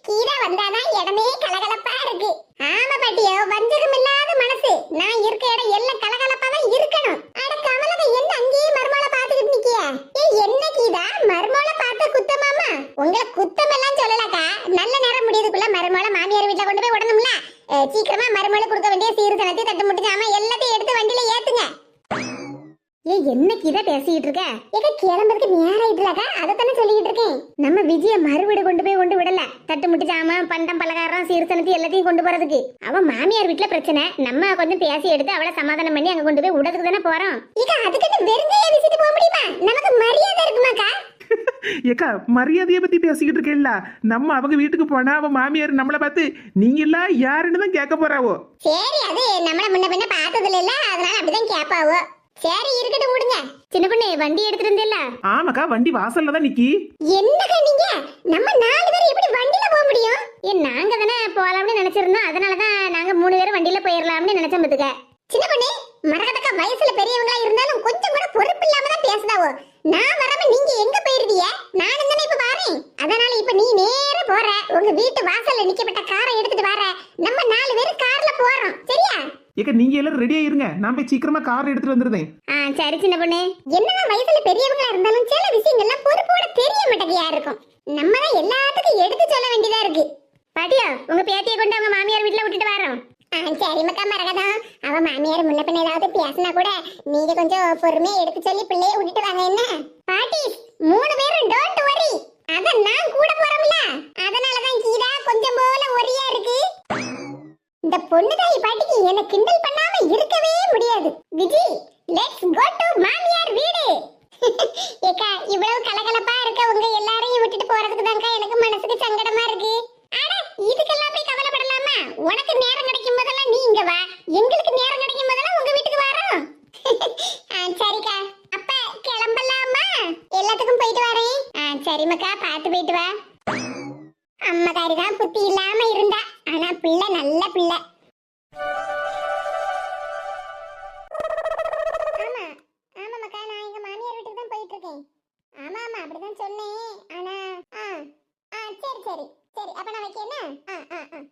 கீரா வந்தாதான் இடமே கலகலப்பா இருக்கு. ஆமா பாட்டியோ, வஞ்சகம் இல்லாத மனசு. நான் இருக்க இடம் எல்லாம் கலகலப்பா தான் இருக்கணும். அட கமலதை என்ன அங்கேயே மர்மோளை பாத்துக்கிட்டு நிக்கிய? என்ன கீதா, மர்மோளை பார்த்த குத்தமாமா? உங்களை குத்தம் எல்லாம் சொல்லலக்கா. நல்ல நேரம் முடியதுக்குள்ள மர்மோளை மாமியார் வீட்டுல கொண்டு போய் விடணும்ல. சீக்கிரமா மருமகளை கொடுக்க வேண்டிய சீர்தனத்தை தட்டு முட்டிச்சாம எல்லாத்தையும் எடுத்து வண்டியில ஏத்துங்க. என்னைக்கு இதை பேசிக்கிட்டு இருக்க? எங்க கிளம்புறதுக்கு நேரம் ஆயிட்டுலக்கா, அதைத்தானே சொல்லிக்கிட்டு இருக்கேன். நம்ம விஜய மறுவீடு கொண்டு விடல. தட்டு முட்டிச்சாம பண்டம் பலகாரம் சீர்தனத்தை எல்லாத்தையும் கொண்டு போறதுக்கு. அவன் மாமியார் வீட்டுல பிரச்சனை, நம்ம கொஞ்சம் பேசி எடுத்து அவளை சமாதானம் பண்ணி அங்க கொண்டு போய் விடறதுக்கு தானே போறோம். அதுக்கு வெறுங்கையா விசிட்டு போக முடியுமா? நமக்கு மரியாதை இருக்குமாக்கா? ஏக்கா, மரியாதையை பத்தி பேசிக்கிட்டு இருக்கேன்ல. நம்ம அவங்க வீட்டுக்கு போனா அவ மாமியார் நம்மளை பார்த்து நீங்க எல்லாம் யாருன்னு தான் கேட்க போறாவோ. சரி, அது நம்மள முன்ன பின்ன பார்த்ததுல இல்ல, அதனால அப்படிதான் கேட்பாவோ. சரி, இருக்கட்டும் விடுங்க. சின்ன பொண்ணு, வண்டி எடுத்துட்டு வந்தேல்ல? ஆமாக்கா, வண்டி வாசல்ல தான் நிக்கி. என்னக்கா நீங்க நம்ம 4 பேர் எப்படி வண்டியில போக முடியும்? நாங்க தானே போலாம்னு நினைச்சிருந்தோம், அதனாலதான் நாங்க 3 பேரும் வண்டியில போயிடலாம்னு நினைச்சோம். பத்துக்க சின்ன பொண்ணு, மரகதக்கா வயசுல பெரியவங்களா இருந்தாலும் கொஞ்சம் கூட பொறுப்பு இல்லாம தான் பேசுதாவோ. நான் வராம நீங்க எங்க போயிருந்தீங்க? நானும் தானே இப்ப பாறேன். அதனால இப்ப நீ நேரா போற, உங்க வீட்டு வாசல்ல நிக்கப்பட்ட காரை எடுத்துட்டு வர. நம்ம 4 பேரும் கார்ல போறோம், சரியா? ஏக்கா, நீங்க எல்லாரும் ரெடியா இருங்க, நான் போய் சீக்கிரமா கார் எடுத்துட்டு வந்துருந்தேன். சரி சின்ன பொண்ணு. என்னதான் வயசுல பெரியவங்களா இருந்தாலும் சில விஷயங்கள்லாம் பொறுப்போட தெரிய மாட்டேங்கியா இருக்கும். நம்ம தான் எல்லாத்துக்கும் எடுத்து சொல்ல வேண்டியதா இருக்கு. பாட்டியா, உங்க பேத்தியை கொண்டு அவங்க மாமியார் வீட்டுல விட்டுட்டு வரோம். சரி மக்கா, மரகதம். அவ மாமியார் முன்ன பின்ன ஏதாவது பேசினா கூட நீங்க கொஞ்சம் பொறுமையா எடுத்து சொல்லி பிள்ளைய விட்டுட்டு வாங்க. என்ன பாட்டி, 3 பேரும் டோன்ட் வரி. அத நான் கூட போறோம்ல, அதனாலதான் கீதா கொஞ்சம் போல ஒரியா இருக்கு. இந்த பொண்ணுதாய் பாட்டிக்கு என்ன கிண்டல் பண்ணாம இருக்கவே முடியாது. விஜி, லெட்ஸ் கோ டு மாமியார் வீடு. ஏக்கா, இவ்வளவு கலகலப்பா இருக்க உங்க எல்லாரையும் விட்டுட்டு போறதுக்கு தான்க்கா எனக்கு மனசுக்கு சங்கடமா இருக்கு. அட, இதுக்கெல்லாம் போய் கவலைப்படலாமா? உனக்கு நேரம் கிடைக்கும் போதெல்லாம் நீ இங்க வா, எங்களுக்கு நேரம் கிடைக்கும் போதெல்லாம் உங்க வீட்டுக்கு வரோம். சரிக்கா, அப்ப கிளம்பலாமா? எல்லாத்துக்கும் போயிட்டு வரேன். சரி மக்கா, பார்த்து போயிட்டு வா. அம்மாக்காரி தான் புத்தி இல்லாம இருந்தா, ஆனா பிள்ளை நல்ல பிள்ளை. ஆமா ஆமா மக்கா, நான் எங்க மாமியார் வீட்டுக்கு தான் போயிட்டு இருக்கேன். ஆமா ஆமா, அப்படிதான் சொன்னேன். ஆனா சரி சரி சரி, அப்ப நான் வைக்கேன்.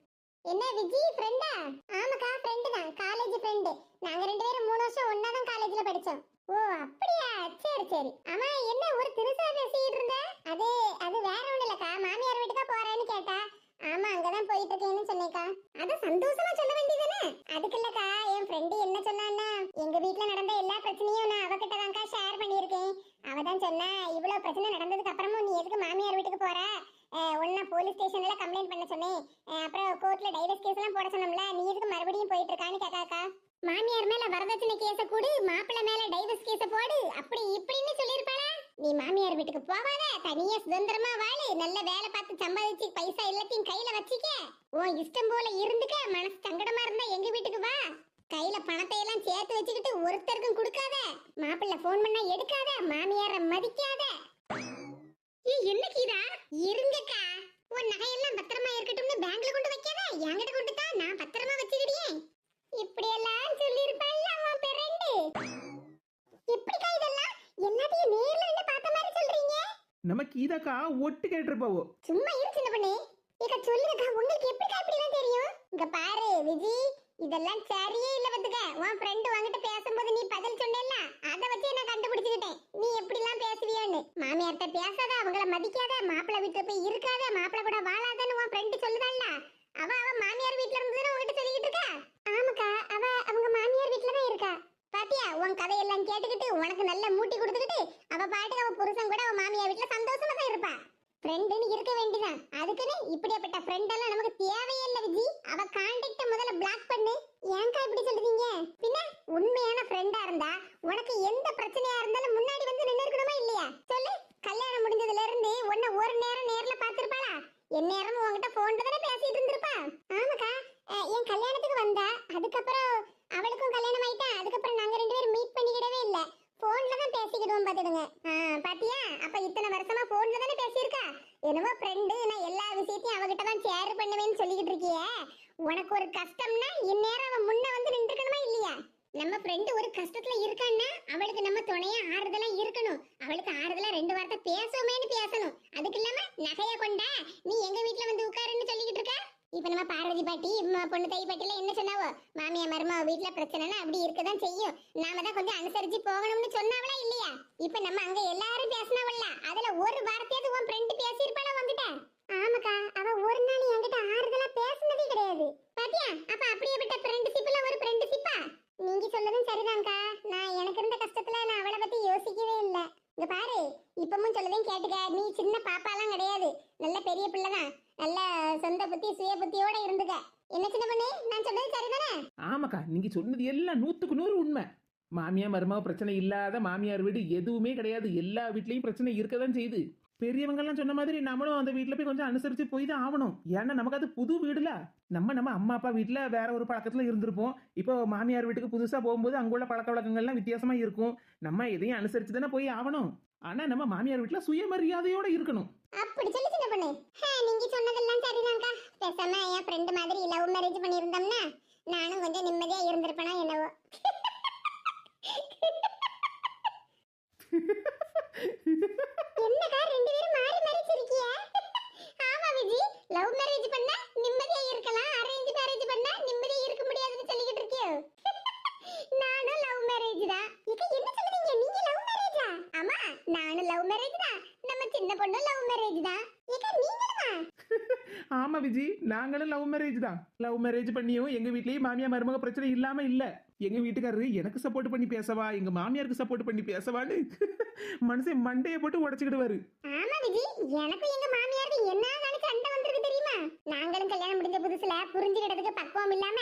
என்ன விஜி, ஃப்ரெண்டா? ஆமாக்கா, ஃப்ரெண்டு தான், காலேஜ் ஃப்ரெண்டு. நாங்க 2 பேரும் 3 வருஷம் ஒண்ணா தான் காலேஜ்ல படிச்சோம். ஓ அப்படியா, சரி சரி. ஆமா, என்ன ஒரு திருசா பேசிட்டு இருந்த? அது வேற ஒண்ணு இல்லக்கா, மாமியார் வீட்டுக்கா போறேன்னு கேட்டா. ஆமா, அங்கதான் போயிட்டு இருக்கேன்னு சொன்னேக்கா. அத சந்தோஷமா சொல்ல வேண்டியதானே? அதுக்கு இல்லக்கா, என் ஃப்ரெண்டு என்ன சொன்னான்னா, எங்க வீட்ல நடந்த எல்லா பிரச்சனையும் நான் அவகிட்ட தான்க்கா ஷேர் பண்ணியிருக்கேன். அவதான் சொன்னா, இவ்வளவு பிரச்சனை நடந்ததுக்கு அப்புறமும் நீ எதுக்கு மாமியார் வீட்டுக்கு போற? ஒன்னா போலீஸ் ஸ்டேஷன்ல கம்ப்ளைண்ட் பண்ண சொன்னேன். அப்புறம் கோர்ட்ல டைவர்ஸ் கேஸ் எல்லாம் போட சொன்னோம்ல, நீ எதுக்கு மறுபடியும் போயிட்டு இருக்கான்னு கேட்டாக்கா. மாமியார் மேல வரதட்சணை கேஸ கூடு, மாப்பிள்ளை மேல டைவர்ஸ் கேஸ போடு, அப்படி இப்படின்னு சொல்லிருப்பாளா? நீ மாமியார் வீட்டுக்கு போவாத, தனியா சுதந்திரமா வாழு, நல்ல வேலை பார்த்து சம்பாதிச்சு பைசா எல்லாத்தையும் கையில வச்சுக்க, உன் இஷ்டம் போல இருந்துக்க. மனசு சங்கடமா இருந்தா எங்க வீட்டுக்கு வா. கையில பணத்தை எல்லாம் சேர்த்து வச்சுக்கிட்டு ஒருத்தருக்கும் கொடுக்காத, மாப்பிள்ளை போன் பண்ணா எடுக்காத, மாமியார மதிக்காத. என்ன கீதா? இருங்கக்கா, உன் நகையெல்லாம் பத்திரமா இருக்கட்டும்னு பேங்க்ல கொண்டு வைக்காத, என்கிட்ட கொண்டு தான் நான் பத்திரமா வச்சுக்கிட்டேன். இப்படி எல்லாம் சொல்லிருப்பாள்ல அவன் பிறண்டு. எப்படிக்கா இதெல்லாம் எல்லாத்தையும் நேர்ல இருந்து பார்த்த மாதிரி சொல்றீங்க? நம்ம கீதாக்கா ஒட்டு கேட்டிருப்பாவோ. சும்மா இரு சின்ன பொண்ணு. ஏக்கா சொல்லுங்கக்கா, உங்களுக்கு எப்படிக்கா இப்படி எல்லாம் தெரியும்? இங்க பாரு விஜி, இதெல்லாம் சரியே இல்ல பத்துக்க. உன் ஃப்ரெண்ட் வாங்கிட்டு பேசும்போது நீ பதில் சொன்னேல்ல, அதை வச்சு நான் கண்டுபிடிச்சுக்கிட்டேன் நீ எப்படி எல்லாம் பேசுவியோன்னு. மாமியார்ட்ட பேசாத, அவங்கள மதிக்காத, மாப்பிள்ளை வீட்டுல போய் இருக்காத, மாப்பிள்ளை கூட வாழாதன்னு உன் ஃப்ரெண்ட் சொல்லுதாள்ல, அவ மாமியார் வீட்டுல இருந்து உங்ககிட்ட சொல்லிக்கிட்டு இருக்கா. ஆமாக்கா, அவங்க மாமியார் வீட்டுல தான் இருக்கா. பாத்தியா, உன் கதையெல்லாம் கேட்டுக்கிட்டு உனக்கு நல்ல மூட்டி கொடுத்துக்கிட்டு அவ பாட்டுக்கு அவ புருஷன் கூட அவ மாமியார் வீட்டுல சந்தோஷமா தான் இருப்பா. ஃப்ரெண்டுன்னு இருக்க வேண்டியதான். அதுக்குன்னு இப்படியாப்பட்ட ஃப்ரெண்ட் எல்லாம் நமக்கு தேவையே இல்ல விஜி. அவ கான்டாக்ட முதல்ல பிளாக் பண்ணு. ஏன்க்கா இப்படி சொல்றீங்க? பின்ன உண்மையான ஃப்ரெண்டா இருந்தா உனக்கு எந்த பிரச்சனையா இருந்தாலும் முன்னாடி வந்து நின்னு இருக்கணுமா இல்லையா? சொல்லு. கல்யாணம் முடிஞ்சதுல இருந்து உன்னை ஒரு நேரம் நேர்ல பாத்துருப்பாளா? என் நேரமும் உன்கிட்ட போன்ல தானே பேசிட்டு இருந்திருப்பா. ஆமாக்கா, என் கல்யாணத்துக்கு வந்தா, அதுக்கப்புறம் அவளுக்கும் கல்யாணம் ஆயிட்டா, அதுக்கப்புறம் நாங்க ரெண்டு பேரும் மீட் பண்ணிக்கிடவே இல்ல, போன்ல தான் பேசிக்கிடுவோம் பாத்துடுங்க. பாத்தியா, அப்ப இத்தனை வருஷமா போன்ல தானே பேசியிருக்கா. என்னவோ ஃப்ரெண்டு, நான் எல்லா விஷயத்தையும் அவகிட்ட தான் ஷேர் பண்ணுவேன்னு சொல்லிக்கிட்டு இருக்கியே. உனக்கு ஒரு கஷ்டம்னா இந்நேரம் அவன் முன்ன வந்து நின்றுக்கணுமா இல்லையா? நம்ம ஃப்ரெண்டு ஒரு கஷ்டத்துல இருக்கான்னா அவளுக்கு நம்ம துணையா ஆறுதலா இருக்கணும். அவளுக்கு ஆறுதலா ரெண்டு வார்த்தை பேசுவோமேன்னு பேசணும். அதுக்கு இல்லாம நகைய கொண்டா நீ எங்க வீட்டுல வந்து உட்காருன்னு சொல்லிக்கிட்டு இருக்க. இப்ப நம்ம பார்வதி பாட்டி பொண்ணு தை பாட்டில என்ன சொன்னாவோ, மாமியா மருமா வீட்டுல பிரச்சனைனா அப்படி இருக்கதான் செய்யும், நாம தான் கொஞ்சம் அனுசரிச்சு போகணும்னு சொன்னாவளா இல்லையா? இப்ப நம்ம அங்க எல்லாரும் பேசினாவல்ல, அதுல ஒரு வார்த்தையாவது உன் ஃப்ரெண்டு பேசியிருப்பாளா வந்துட்ட? ஆமாக்கா, அவ ஒரு நாள் என்கிட்ட ஆறுதலா பேசுனதே கிடையாது. பாத்தியா, அப்ப அப்படியேப்பட்ட ஃப்ரெண்ட்ஷிப்ல ஒரு ஃப்ரெண்ட்ஷிப்பா? நீங்க சொல்லதும் சரிதான்க்கா. நான் எனக்கு இருந்த கஷ்டத்துல நான் அவளை பத்தி யோசிக்கவே இல்ல. இங்க பாரு, இப்பவும் சொல்லதையும் கேட்டுக்க. நீ சின்ன பாப்பாலாம் கிடையாது, நல்ல பெரிய பிள்ளைதான். நல்ல சொந்த புத்தி சுய புத்தியோட இருந்துக்க. என்ன சின்ன பண்ணு, நான் சொன்னது சரிதானே? ஆமாக்கா, நீங்க சொன்னது எல்லாம் 100க்கு 100 உண்மை. மாமியார் மருமக பிரச்சனை இல்லாத மாமியார் வீடு எதுவுமே கிடையாது. எல்லா வீட்லயும் பிரச்சனை இருக்கதான் செய்யுது. பெரியவங்க எல்லாம் சொன்ன மாதிரி நம்மளும் அந்த வீட்டுல போய் கொஞ்சம் அனுசரிச்சு போய் தான் ஆகணும். ஏன்னா நமக்கு அது புது வீடுல. நம்ம அம்மா அப்பா வீட்டுல வேற ஒரு பழக்கத்துல இருந்திருப்போம். இப்போ மாமியார் வீட்டுக்கு புதுசா போகும்போது அங்குள்ள பழக்க வழக்கங்கள்லாம் வித்தியாசமா இருக்கும். நம்ம எதையும் அனுசரிச்சு தானே போய் ஆகணும். ஆனா நம்ம மாமியார் வீட்டுல சுயமரியாதையோட இருக்கணும். அப்படி சொல்லி சின்ன பண்ணு. நீங்க சொன்னதெல்லாம் சரிதான்க்கா. பேசாம என் ஃப்ரெண்ட் மாதிரி லவ் மேரேஜ் பண்ணியிருந்தோம்னா நானும் கொஞ்சம் நிம்மதியா இருந்திருப்பேனா என்னவோ. என்னக்கா ரெண்டு பேரும் மாறி மாறி சிரிக்கிய? ஆமா விஜி, லவ் மேரேஜ் பண்ணா நிம்மதியா இருக்கலாம், அரேஞ்ச் மேரேஜ் பண்ணா நிம்மதியா இருக்க முடியாதுன்னு சொல்லிக்கிட்டு இருக்கியோ? நானும் லவ் மேரேஜ் தான். இக்க என்ன சொல்றீங்க, நீங்க லவ் மேரேஜா? ஆமா, நானும் லவ் மேரேஜ் தான். நம்ம சின்ன பொண்ணு லவ் மேரேஜ் தான். இக்க நீங்களுமா? ஆமா விஜி, நாங்களும் லவ் மேரேஜ் தான். லவ் மேரேஜ் பண்ணியும் எங்க வீட்லயும் மாமியார் மருமக பிரச்சனை இல்லாம இல்ல. எங்க வீட்டுக்காரரு எனக்கு சப்போர்ட் பண்ணி பேசவா, எங்க மாமியாருக்கு சப்போர்ட் பண்ணி பேசவான்னு மனுஷன் மண்டையை போட்டு உடைச்சுக்கிடுவாரு. ஆமா விஜி, எனக்கும் எங்க மாமியாருக்கு என்ன நினைச்சு சண்டை வந்திருக்கு தெரியுமா? நாங்களும் கல்யாணம் முடிஞ்ச புதுசுல புரிஞ்சுக்கிட்டதுக்கு பக்குவம் இல்லாம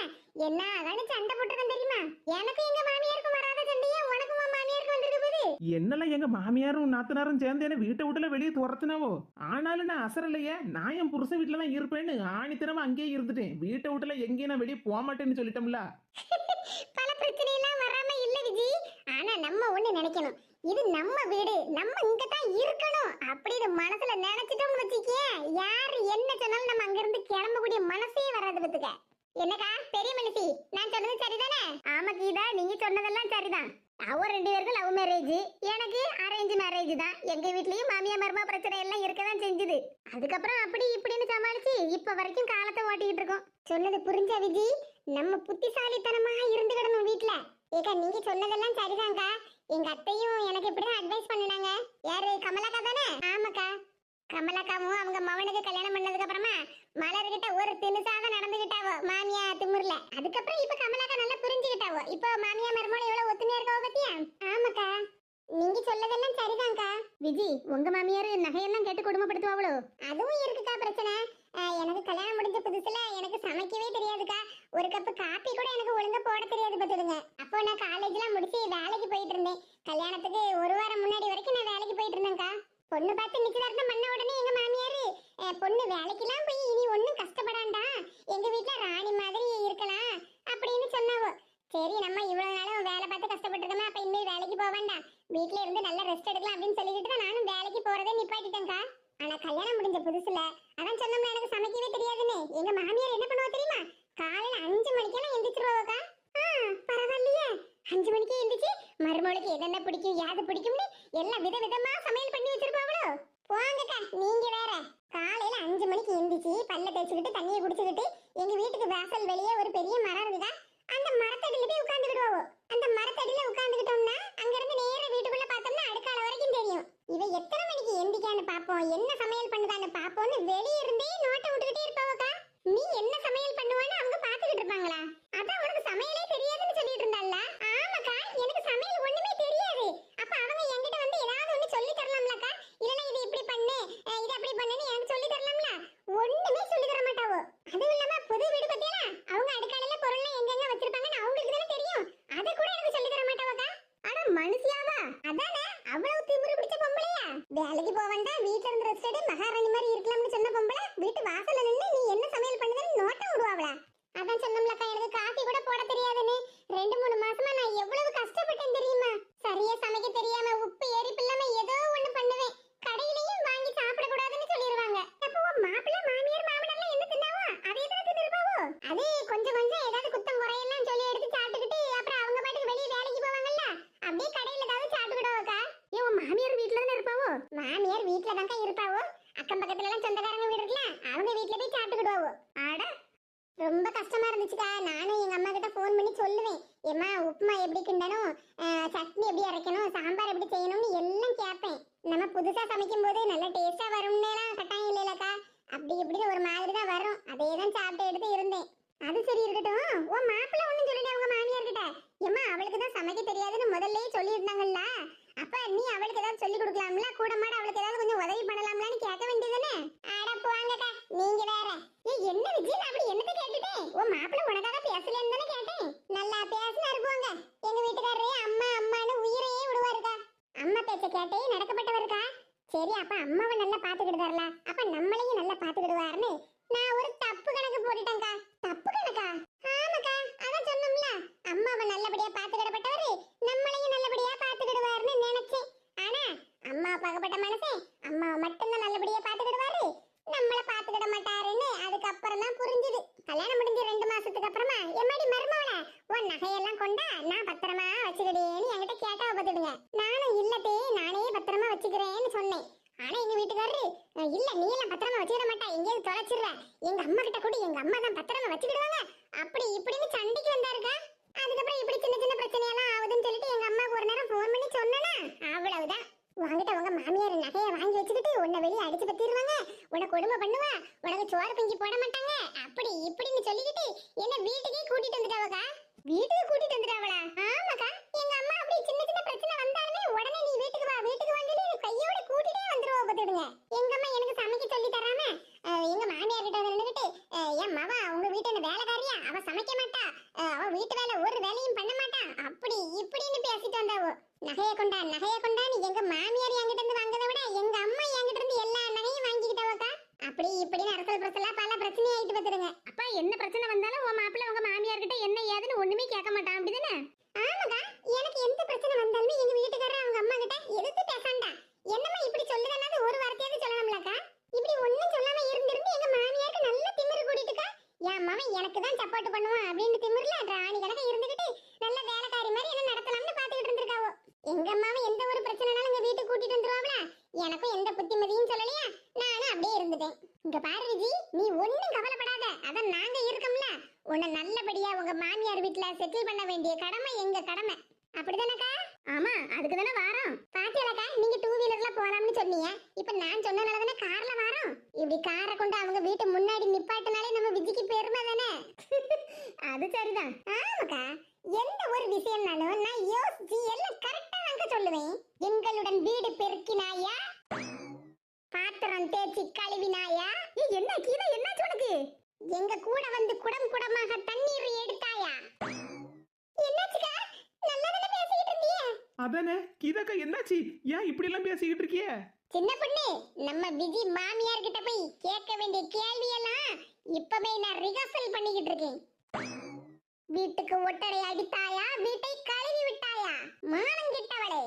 என்ன நினைச்சு சண்டை போட்டிருக்கோம் தெரியுமா? எனக்கும் எங்க மாமியாருக்கும் வராத சண்டையே உனக்கும் உன் மாமியாருக்கு வந்திருக்கு போது. என்னெல்லாம் எங்க மாமியாரும் நாத்தனாரும் சேர்ந்து என்ன வீட்டை விட்டுல வெளியே துரத்துனாவோ. ஆனாலும் நான் அசரலையே, நான் என் புருஷன் வீட்டுல தான் இருப்பேன்னு ஆணித்தனமா அங்கேயே இருந்துட்டேன். வீட்டை விட்டுல எங்கேயும் நான் வெளியே போக மாட்டேன்னு சொல்லிட்டோம்ல. பல பிரச்சனை எல்லாம் வராம இல்ல விஜி. ஆனா நம்ம ஒண்ணு நினைக்கணும், இது நம்ம வீடு, நம்ம இங்க தான் இருக்கணும் அப்படின்னு மனசுல நினைச்சிட்டோம்னு வச்சுக்கிய, யாரு என்ன சொன்னாலும் நம்ம அங்க இருந்து கிளம்பக்கூடிய மனசே வராது பத்துக்க. என்னக்கா பெரிய மனுஷி, நான் சொன்னது சரிதானே? ஆமா கீதா, நீங்க சொன்னதெல்லாம் சரிதான். அவ ரெண்டு பேருக்கும் லவ் மேரேஜ், எனக்கு அரேஞ்ச் மேரேஜ் தான். எங்க வீட்லயும் மாமியா மருமா பிரச்சனை எல்லாம் இருக்கதான் செஞ்சுது. அதுக்கப்புறம் அப்படி இப்படின்னு சமாளிச்சு இப்ப வரைக்கும் காலத்தை ஓட்டிட்டு இருக்கோம். சொன்னது புரிஞ்சா விஜி? நம்ம புத்திசாலித்தனமா இருந்துக்கிடணும் வீட்டுல. ஏக்கா நீங்க சொன்னதெல்லாம் சரிதான்க்கா. எங்க அத்தையும் எனக்கு இப்படிதான் அட்வைஸ் பண்ணினாங்க. யாரு, கமலாக்கா தானே? ஆமாக்கா, கமலாக்காவும் அவங்க மவனுக்கு கல்யாணம் பண்ணதுக்கு அப்புறமா மலர்கிட்ட ஒரு தினுசாக நடந்துகிட்டாவோ மாமியா திமுர்ல. அதுக்கப்புறம் இப்ப கமலாக்கா நல்லா புரிஞ்சுக்கிட்டாவோ. இப்போ மாமியா மருமகள் எவ்வளவு ஒத்துமையா இருக்காவோ பத்தியா? ஆமாக்கா, நீங்க சொல்லதெல்லாம் சரிதான்க்கா. விஜி, உங்க மாமியார் நகையெல்லாம் கேட்டு குடும்பப்படுத்துவாங்களோ? அதுவும் இருக்குக்கா பிரச்சனை. எனக்கு கல்யாணம் முடிஞ்ச புதுசுல எனக்கு சமைக்கவே தெரியாதுக்கா. ஒரு கப்பு காப்பி கூட எனக்கு ஒழுங்கா போட தெரியாது பார்த்துடுங்க. அப்போ நான் காலேஜ்லாம் முடிச்சு வேலைக்கு போயிட்டு இருந்தேன். கல்யாணத்துக்கு ஒரு வாரம் முன்னாடி வரைக்கும் நான் வேலைக்கு போயிட்டு இருந்தேன்க்கா. பொண்ணு பார்த்து நிச்சயதார்த்தம் பண்ண உடனே எங்க மாமியாரு, பொண்ணு வேலைக்கெல்லாம் போய் இனி ஒன்னும் கஷ்டப்படாண்டா, எங்க வீட்டுல ராணி மாதிரி இருக்கலாம் அப்படின்னு சொன்னாவோ. சரி நம்ம இவ்வளவு நாளும் வேலை பார்த்து கஷ்டப்பட்டு இருக்கோமே, அப்ப இனிமேல் வேலைக்கு போக வேண்டாம், வீட்ல இருந்து நல்லா ரெஸ்ட் எடுக்கலாம் அப்படின்னு சொல்லிக்கிட்டு தான் நானும் வேலைக்கு போறதே நிப்பாட்டிட்டேன்க்கா. ஆனா கல்யாணம் முடிஞ்ச புதுசுல அதான் சொன்னோம்ல எனக்கு சமைக்கவே தெரியாதுன்னு. எங்க மாமியார் என்ன பண்ணுவா தெரியுமா? காலையில 5 மணிக்கெல்லாம் எந்திரிச்சிருவாக்கா. பரவாயில்லையே, 5 மணிக்கே எந்திரிச்சு மருமகளுக்கு எதென்ன பிடிக்கும் யாது பிடிக்கும்னு எல்லாம் விதவிதமா சமையல் பண்ணி வச்சிருப்பாங்களோ. போங்கக்கா நீங்க வேற. காலையில 5 மணிக்கு எந்திரிச்சு பல்ல தேய்ச்சிக்கிட்டு தண்ணியை குடிச்சுக்கிட்டு எங்க வீட்டுக்கு வாசல் வெளியே ஒரு பெரிய மரம் இருக்குதா, அந்த மரத்தடியில போய் உட்கார்ந்துக்கிடுவோம். அந்த மரத்தடியில உட்கார்ந்துக்கிட்டோம்னா அங்க இருந்து நேரா வீட்டுக்குள்ள பார்த்தோம்னா அடுக்கால வரைக்கும் தெரியும். இவ எத்தனை மணிக்கு எந்திரிக்கான்னு பாப்போம், என்ன சமையல் பண்ணுதான்னு பாப்போம்னு வெளியே இருந்தே நோட்டை விட்டுக்கிட்டே இருப்பாவக்கா. நீ என்ன சமையல் பண்ணுவான்னு அவங்க பாத்துக்கிட்டு இருப்பாங்களா? அதான் உனக்கு சமையலே தெரியாதுன்னு சொல்லிட்டு இருந்தால. ஆமாக்கா, எனக்கு சமையல் ஒண்ணுமே தெரியாது. அப்ப அவங்க என்கிட்ட வந்து ஏதாவது ஒண்ணு சொல்லி தரலாம்லக்கா, இல்லனா இது இப்படி பண்ணு இது அப்படி பண்ணுன்னு எனக்கு சொல்லி தரலாம்ல. ஒண்ணுமே சொல்லி தர மாட்டாவோ. அதுவும் இல்லாம புது வீடு பத்தியா அவங்க அடுக்காலையில பொருள்லாம் எங்கெங்க வச்சிருப்பாங்கன்னு அவங்களுக்கு தானே தெரியும். அத கூட எனக்கு சொல்லி தர மாட்டாவக்கா. ஆனா மனுஷியாவா? அதானே, அவ்வளவு திமிரு பிடிச்ச பொம்பளையா? வேலைக்கு போவண்டா, வீட்ல இருந்து ரெஸ்ட் எடு, மகாராணி மாதிரி இருக்கலாம்னு சொன்ன பொம்பளை வீட்டு வாசல்ல நின்னு நீ என்ன சமையல் பண்ணுதுன்னு நோட்டம் விடுவாங்களா? அதான் சொன்னோம்லக்கா, எனக்கு காஃபி கூட போட தெரியாதுன்னு. 2-3 மாசமா நான் எவ்வளவு கஷ்டப்பட்டேன் தெரியுமா? சரியா சமைக்க தெரியாம உப்பு எரிப்பு இல்லாம ஏதோ ஒண்ணு பண்ணுவேன். கடையிலயும் வாங்கி சாப்பிட கூடாதுன்னு சொல்லிடுவாங்க. அப்போ மாப்பிள்ளை மாமியார் மாமனார்லாம் என்ன தின்னாவோ அதே தான் தின்னுருப்பாவோ. அது கொஞ்சம் கொஞ்சம் ஏதாவது குத்தம் குறையெல்லாம் சொல்லி எடுத்து சாப்பிட்டுக்கிட்டு அப்புறம் அவங்க பாட்டுக்கு வெளியே வேலைக்கு போவாங்கல்ல, அப்படியே கடையில ஏதாவது சாப்பிட்டுக்கிடுவோக்கா. ஏன் உன் மாமியார் வீட்டுல தானே இருப்பாவோ? மாமியார் வீட்டுல தான்க்கா இருப்பாவோ. அக்கம் பக்கத்துல எல்லாம் சொந்தக்காரங்க வீடு இருக்குல்ல, அவங்க வீட்டுல போய் சாப்பிட்டுக்கிடுவோம். ஆட ரொம்ப கஷ்டமா இருந்துச்சுக்கா. நானும் எங்க அம்மா கிட்ட போன் பண்ணி சொல்லுவேன், ஏமா உப்புமா எப்படி கிண்டணும், சட்னி எப்படி அரைக்கணும், சாம்பார் எப்படி செய்யணும்னு எல்லாம் கேட்பேன். நம்ம புதுசா சமைக்கும் போது நல்ல டேஸ்டா வரும்னு கட்டாயம் இல்லைலக்கா, அப்படி இப்படின்னு ஒரு மாதிரி தான் வரும். அதே தான் சாப்பிட்டு எடுத்து இருந்தேன். அது சரி இருக்கட்டும், உன் மாப்பிள்ளை ஒண்ணும் சொல்லிட்டு அவங்க மாமியார் கிட்ட, ஏமா அவளுக்கு தான் சமைக்க தெரியாதுன்னு முதல்லயே சொல்லி இருந்தாங்கல்ல, அப்ப நீ அவளுக்கு ஏதாவது சொல்லி கொடுக்கலாம்ல, கூட மாட அவளுக்கு ஏதாவது கொஞ்சம் உதவி பண்ணலாம்லான்னு கேட்க வேண்டியதுதானே? அட போங்கக்கா நீங்க வேற. என்ன விஜய் அப்படி என்னத்தை கேட்டுட்டேன்? உன் மாப்பிள்ளை உனக்காக பேசலன்னு தானே கேட்டேன். நல்லா பேசினா இருப்பாங்க. எங்க வீட்டுக்காரரே அம்மா அம்மான்னு உயிரையே விடுவாருக்கா. அம்மா பேச்ச கேட்டே நடக்கப்பட்டவருக்கா. சரி அப்ப அம்மாவை நல்லா பாத்துக்கிடுவார்ல, அப்ப நம்மளையும் நல்லா பாத்துக்கிடுவாருன்னு நான் ஒரு தப்பு கணக்கு போட்டுட்டேன்க்கா. தப்பு கணக்கா? ஆமாக்கா, அதான் சொன்னோம்ல, அம்மாவை நல்லபடியா பாத்துக்கிடப்பட்டவரு நம்மளையும் நல்லபடியா பாத்துக்கிடுவாருன்னு நினைச்சேன். ஆனா அம்மா பாக்கப்பட்ட மனசே அம்மாவை மட்டும்தான் நல்லபடியா பாத்துக்கிடுவாரு, நம்மள பாத்துக்கிட மாட்டாருன்னு அதுக்கப்புறம் தான் புரிஞ்சுது. கல்யாணம் முடிஞ்சு 2 மாசத்துக்கு அப்புறமா எம்மாடி மருமவள உன் நகையெல்லாம் கொண்டா நான் பத்திரமா வச்சுக்கிடேன்னு என்கிட்ட கேட்டா பார்த்துடுங்க. நானும் இல்லத்தே நானே பத்திரமா வச்சுக்கிறேன்னு சொன்னேன். ஆனா எங்க வீட்டுக்காரரு இல்ல நீ எல்லாம் பத்திரமா வச்சுக்கிட மாட்டா, எங்கேயாவது தொலைச்சிடுற, எங்க அம்மா கிட்ட கூட எங்க அம்மா தான் பத்திரமா வச்சுக்கிடுவாங்க அப்படி இப்படின்னு சண்டைக்கு வந்தாருக்கா. அதுக்கப்புறம் இப்படி சின்ன சின்ன பிரச்சனையெல்லாம் ஆகுதுன்னு சொல்லிட்டு எங்க அம்மாவுக்கு ஒரு நேரம் போன் பண்ணி சொன்னேன்னா அவ்வளவுதான். வாங்கிட்ட உங்க மாமியார் நகையை வாங்கி வச்சுக்கிட்டு உன்னை வெளியே அடிச்சு பத்திடுவாங்க, உனக்கு கொடுமை பண்ணுவா, உனக்கு சோறு பிஞ்சு போட மாட்டாங்க அப்படி இப்படின்னு சொல்லிக்கிட்டு என்ன வீட்டுக்கே கூட்டிட்டு வந்துட்டாவக்கா. வீட்டுக்கு கூட்டிட்டு வந்துட்டாவளா? ஆமாக்கா, எங்க அம்மா அப்படி சின்ன சின்ன பிரச்சனை வந்தாலுமே உடனே நீ வீட்டுக்கு வா வீட்டுக்கு வாங்கி கையோட கூட்டிட்டே வந்துருவா பார்த்துடுங்க. எங்க அம்மா எனக்கு சமைக்க சொல்லி தராம எங்க மாமியார் கிட்ட வந்து நின்னுக்கிட்டு, என் மவ உங்க வீட்டு என்ன வேலைக்காரியா, அவ சமைக்க மாட்டா, அவ வீட்டு வேலை ஒரு வேலையும் பண்ண மாட்டா அப்படி இப்படின்னு பேசிட்டு வந்தாவோ. நகையை கொண்டான்னு எங்க மாமியார் என்கிட்ட இருந்து வாங்கதை விட எங்க அம்மா என்கிட்ட இருந்து எல்லா நகையும் வாங்கிக்கிட்டாவக்கா. அப்படி இப்படின்னு அரசல் பிரச்சனை பல பிரச்சனை ஆயிட்டு பார்த்துடுங்க. அப்பா என்ன பிரச்சனை வந்தாலும் உன் மாப்பிள்ளை உங்க மாமியார் கிட்ட என்ன ஏதுன்னு ஒண்ணுமே கேட்க மாட்டான் அப்படிதானே? ஆமாக்கா, எனக்கு எந்த பிரச்சனை வந்தாலுமே எங்க வீட்டுக்காரர் அவங்க அம்மா கிட்ட எதிர்த்து பேசாண்டா. என்னம்மா இப்படி சொல்லுறனால ஒரு வார்த்தையாவது சொல்லணும்லக்கா. இப்படி ஒண்ணும் சொல்லாம இருந்திருந்து எங்க மாமியாருக்கு நல்ல திமிரு கூட்டிட்டுக்கா. என் மாமன் எனக்கு தான் சப்போர்ட் பண்ணுவான் அப்படின்னு திமிருல ராணி கணக்க இருந்துகிட்டு நல்ல வேலைக்காரி மாதிரி என்ன நடத்தலாம்னு பாத்துக்கிட்டு இருந்திருக்காவோ. எங்க அம்மாவை எந்த ஒரு பிரச்சனைனாலும் எங்க வீட்டுக்கு கூட்டிட்டு வந்துருவாங்களா, எனக்கும் எந்த புத்திமதியும் சொல்லலையா, நானும் அப்படியே இருந்துட்டேன். இங்க பாரு விஜி, நீ ஒண்ணும் கவலைப்படாத, அதான் நாங்க இருக்கோம்ல, உன்னை நல்லபடியா உங்க மாமியார் வீட்டுல செட்டில் பண்ண வேண்டிய கடமை எங்க கடமை. அப்படிதானக்கா? ஆமா, அதுக்கு தானே வாரோம். பாத்தியாலக்கா, நீங்க 2 வீலர்ல போலாம்னு சொன்னீங்க, இப்ப நான் சொன்னனால தானே கார்ல வாரோம். இப்படி காரை கொண்டு அவங்க வீட்டு முன்னாடி நிப்பாட்டினாலே நம்ம விஜிக்கு பெருமை தானே. அது சரிதான். ஆமாக்கா, எந்த ஒரு விஷயம்னாலும் நான் யோசிச்சு எல்லாம் கரெக்டா தாங்க சொல்லுவேன். எங்களுடன் வீடு பெருக்கினாயா, பாத்திரம் தேய்ச்சி கழுவினாயா, என்ன கீழே என்னாச்சு உனக்கு? எங்க கூட வந்து குடம் குடமாக தண்ணீர் எடுத்தாயா? என்னாச்சுக்கா? நல்லா தானே பேசிக்கிட்டு இருந்தீங்க. அதானே கீதாக்கா, என்னாச்சு? ஏன் இப்படி எல்லாம் பேசிக்கிட்டு இருக்கிய? சின்ன பொண்ணு, நம்ம விஜி மாமியார் கிட்ட போய் கேட்க வேண்டிய கேள்வி எல்லாம் இப்பவே நான் ரிஹர்சல் பண்ணிக்கிட்டு இருக்கேன். வீட்டுக்கு ஒட்டடை அடித்தாயா, வீட்டை கழுவி விட்டாயா, மானம் கெட்டவளே.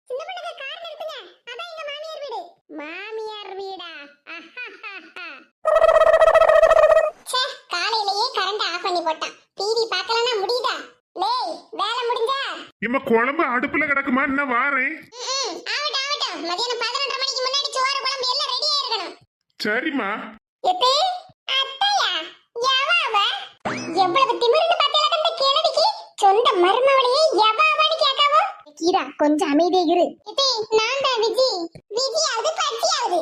சின்ன பொண்ணுங்க கார் நிறுத்துங்க, அதான் எங்க மாமியார் வீடு. மாமியார் வீடா? ச்சே, காலையிலேயே கரண்ட் ஆஃப் பண்ணி போட்டான். டிவி பார்க்கலனா முடியுதா? லேய், வேலை முடிஞ்சா? இம்மா குழம்பு அடுப்புல கிடக்குமா? என்ன வாரேன். ஆகட்டும் ஆகட்டும், மதியானம் 11:30 மணிக்கு முன்னாடி சோறு குழம்பு எல்லாம் ரெடியா இருக்கணும். சரிம்மா. எத்தே, அத்தையா, எவாவ? எவ்வளவு திமிருன்னு பார்த்தீங்களா இந்த கிழவிக்கு? சொந்த மருமவளையே எவாவன்னு கேட்காவோ? கீதா கொஞ்சம் அமைதியா இரு. எத்தே, நான் தான் விஜி. விஜியாவது பச்சியாவது.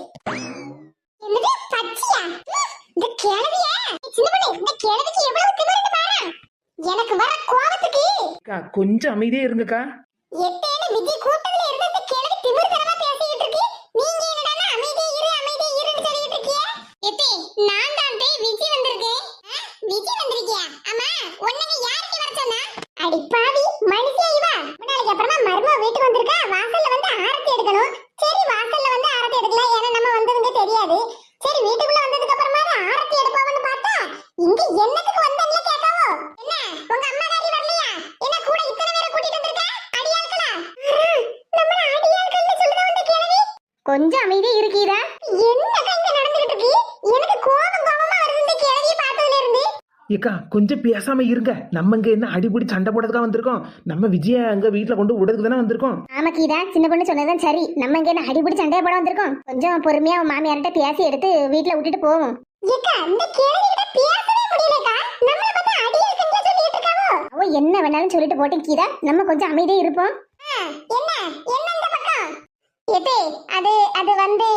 என்னது பச்சியா? இந்த கிழவியா? சின்ன பொண்ணு, இந்த கிழவிக்கு எவ்வளவு திமிருன்னு பாரு. எனக்கு வர கோவத்துக்கு அக்கா கொஞ்சம் அமைதியே இருங்கக்கா. எத்தேன்னு விஜி கூட்டத்துல இருந்து இந்த கிழவி திமிருத்தனமா பேசிட்டு இருக்கு. நீங்க என்னடா அமைதியா இருன்னு சொல்லிட்டு இருக்கீங்க? எத்தே, நான் தான் விஜி வந்திருக்கேன். விஜி வந்திருக்கியா? ஆமா, உன்னை யாருக்கு வர சொன்னா? அடி பாவி, மனுஷியா இவ. நாளைக்கு அப்புறமா மர்ம வீட்டுக்கு வந்திருக்கா, வாசல்ல வந்து ஆரத்தி எடுக்கணும். சரி, வாசல்ல வந்து ஆரத்தி எடுக்கலாம், ஏன்னா நம்ம வந்ததுங்க தெரியாது. சரி, வீட்டுக்குள்ள வந்ததுக்கு அப்புறமா ஆரத்தி எடுப்பாவன்னு பார்த்தா இங்க என்னத்துக்கு வந்தேன்னு கேட்காவோ? என்ன உங்க அம்மா தாடி வரலையா? என்ன கூட இத்தனை பேரை கூட்டிட்டு வந்திருக்க? அடியாள்களா? நம்ம அடியாள்கள்னு சொல்லுதா இந்த கிழவி? கொஞ்சம் அமைதியா இரு கீதா. என்னக்கா இங்க நடந்துகிட்டு இருக்கு? எனக்கு கோவமா வருது இந்த கிழவியை பார்த்ததுல இருந்து. ஏக்கா கொஞ்சம் பேசாம இருங்க. நம்ம இங்க என்ன அடிபடி சண்டை போடுறதுக்காக வந்திருக்கோம்? நம்ம விஜய அங்க வீட்டுல கொண்டு விடுறதுக்கு தானே வந்திருக்கோம். ஆமா கீதா, சின்ன பொண்ணு சொன்னதான் சரி. நம்ம இங்க என்ன அடிபடி சண்டையை போட வந்திருக்கோம். கொஞ்சம் பொறுமையா உன் மாமியார்கிட்ட பேசி எடுத்து வீட்டுல விட்டுட்டு போவோம். ஏக்கா, இந்த கிழவி கிட்ட பேசவே முடியலக்கா. நம்மள பார்த்தா அடியாள்கள்னு சொல்லிட்டு இருக்காவோ? அவ என்ன வேணாலும் சொல்லிட்டு போட்டேன் கீதா, நம்ம கொஞ்சம் அமைதியா இருப்போம். என்ன என்ன இந்த பக்கம்? எதே, அது வந்து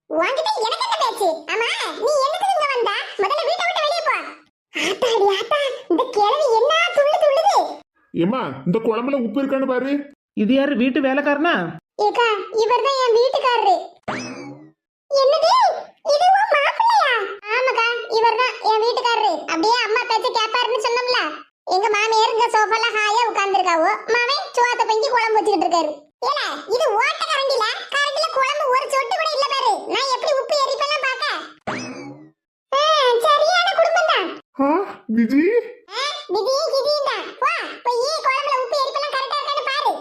வாங்கிட்டு எனக்கு என்ன பேச்சு? ஆமா, நீ என்னத்துக்கு இங்க வந்தா? முதல்ல வீட்டை விட்டு வெளியே போ. ஆத்தாடி ஆத்தா, இந்த கிழவி என்ன துள்ளுது. ஏம்மா, இந்த குழம்புல உப்பு இருக்கான்னு பாரு. இது யாரு வீட்டு வேலைக்காரனா? ஏக்கா, இவர்தான் என் வீட்டுக்காரரு. என்னது, இது உன் மாப்பிள்ளையா? ஆமாக்கா, இவர்தான் என் வீட்டுக்காரரு. அப்படியே அம்மா பேச்ச கேப்பாருன்னு சொன்னோம்ல. எங்க மாமியார் இங்க சோஃபால ஹாயா உட்கார்ந்திருக்காவோ, மாமன் சோத்த பொங்கி குழம்பு வச்சுக்கிட்டு இருக்காரு. ஏல, இது ஓட்ட கரண்டில குழம்பு ஒரு சொட்டு கூட இல்ல பாரு. நான் எப்படி உப்பு எரிப்பெல்லாம் பாக்க? சரியான குடும்பம் தான். விஜி, விதியே கிதியும் தான். வா, போய் குழம்புல உப்பு எரிப்பெல்லாம் கரெக்டா இருக்கான்னு பாரு.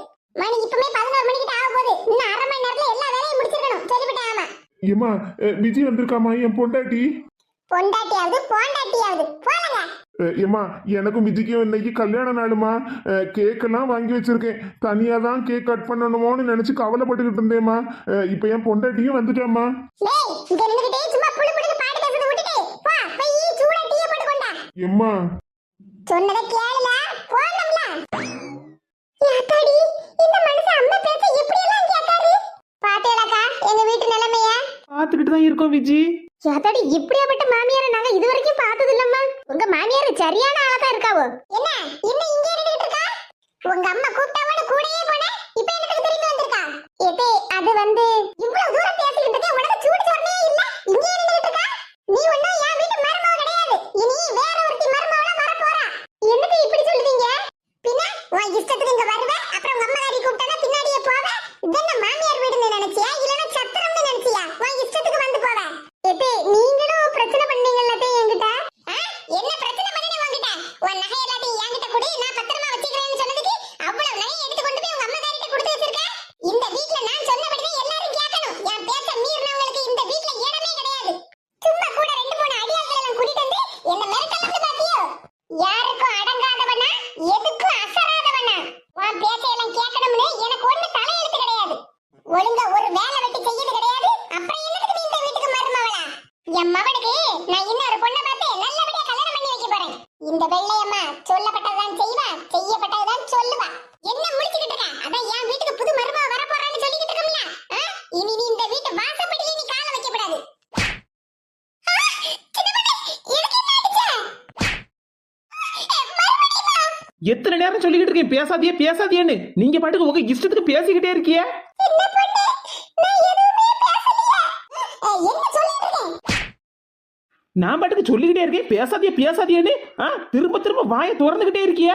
மணி இப்பமே 11 மணிக்கு ஆக போகுது. இன்னும் அரை மணி நேரத்துல எல்லா வேலையும் முடிச்சிருக்கணும். சொல்லிவிட்டேன். ஆமா, ஏம்மா விஜி வந்திருக்காமா? என் பொண்டாட்டி. பொண்டாட்டியாவது போண்டாட்டியாவது போலங்க. ஏம்மா, எனக்கும் விஜிக்கும் இன்னைக்கு கல்யாண நாளுமா. கேக்கெல்லாம் வாங்கி வச்சிருக்கேன். தனியா தான் கேக் கட் பண்ணணுமோன்னு நினைச்சு கவலைப்பட்டுக்கிட்டு இருந்தேம்மா. இப்ப என் பொண்டாட்டியும் வந்துட்டாம்மா. லேய், இங்க நின்னுகிட்டே சும்மா புளு புளுன்னு பாட்டு பேசுறத விட்டுட்டு வா, போய் சூடா டீ போட்டு கொண்டா. ஏம்மா, சொன்னத கேளுல, போனம்ல. யாத்தாடி, இந்த மனுஷன் அம்மா பேச்ச எப்படி எல்லாம் கேட்காரு? பாத்தேலக்கா எங்க வீட்டு நிலைமைய? பாத்துக்கிட்டு தான் இருக்கோம் விஜி. யாத்தாடி, இப்படியாப்பட்ட மாமியாரை நாங்க இது வரைக்கும் பார்த்தது இல்லம்மா. உங்க மாமியார் சரியான ஆளா இருக்காவோ. என்ன இன்னும் இங்கே இருந்துகிட்டு இருக்கா? உங்க அம்மா கூப்பிட்டாவோட கூடயே போன, இப்போ எனக்கு திரும்பி வந்திருக்கா? ஏதே, அது வந்து இவ்வளவு தூரம் பேசிக்கிட்டு இருக்கே, உனக்கு சூடு சொன்னே இல்ல, இங்கே இருந்துகிட்டு இருக்கா? நீ ஒண்ணும் என் வீட்டு மருமக கிடையாது. இனி வேற ஒருத்தி மருமகளா வர போறா. என்னது இப்படி சொல்லுவீங்க? பின்ன உன் இஷ்டத்துக்கு இங்க வருவ, அப்புறம் உங்க அம்மா காரி கூப்பிட்டானா பின்னாடியே போவ. இதென்ன மாமியார் வீடுன்னு நினைச்சியா, இல்லனா சத்திரம்னு நினைச்சியா? உன் இஷ்டத்துக்கு வந்து போவ. ஏதே, நீங்களும் பிரச்சனை பண்ணீங்கல்ல என்கிட்ட. என்ன பிரச்சனை பண்ணீங்க உன்கிட்ட? உன் நகை எல்லாத்தையும் என்கிட்ட கொடு, நான் பத்திரமா வச்சுக்கிறேன்னு சொன்னதுக்கு அவ்வளவு நகையை எடுத்து கொண்டு போய் உங்க அம்மா காரிட்ட கொடுத்து வச்சிருக்க. இந்த வீட்ல நான் சொன்னபடிதான் எல்லாரும் கேட்கணும். என் பேச்ச மீறினவங்களுக்கு இந்த வீட்ல இடமே கிடையாது. சும்மா கூட 2-3 அடியாட்களை எல்லாம் கூட்டிட்டு வந்து என்ன மிரட்டலாம் பாத்தியோ? யாருக்கும் அடங்காதவனா, எதுக்கும் அசராதவனா? உன் பேச்சையெல்லாம் கேட்கணும்னு எனக்கு ஒண்ணு தலையெழுத்து கிடையாது. ஒழுங்கா ஒரு வேலை வெட்டி செய்யது கிடையாது. அப்புறம் என்னதுக்கு நீ இந்த வீட்டுக்கு மருமவளா? என் மகனுக்கு நான் இன்னொரு பொண்ணை பார்த்து நல்லபடியா கல்யாணம் பண்ணி வைக்க போறேன். இந்த வெள்ளையம்மா சொல்லப்பட்டதுதான் செய்வா, செய்யப்பட்டதுதான் சொல்லுவா. என்ன முடிச்சுக்கிட்டு இருக்க? அதான் என் வீட்டுக்கு புது மருமவ வர போறான்னு சொல்லிக்கிட்டு இருக்கோம்ல. இனி நீ இந்த வீட்டு வாசப்படியிலே நீ காலை வைக்க கூடாது. எத்தனை நேரம் சொல்லிக்கிட்டு இருக்கேன் பேசாதியே பேசாதியேன்னு. நீங்க பாட்டுக்கு உங்க இஷ்டத்துக்கு பேசிக்கிட்டே இருக்கிய. நான் பாட்டுக்கு சொல்லிக்கிட்டே இருக்கேன் பேசாதியே பேசாதியேன்னு. திரும்ப திரும்ப வாயை திறந்துகிட்டே இருக்கிய.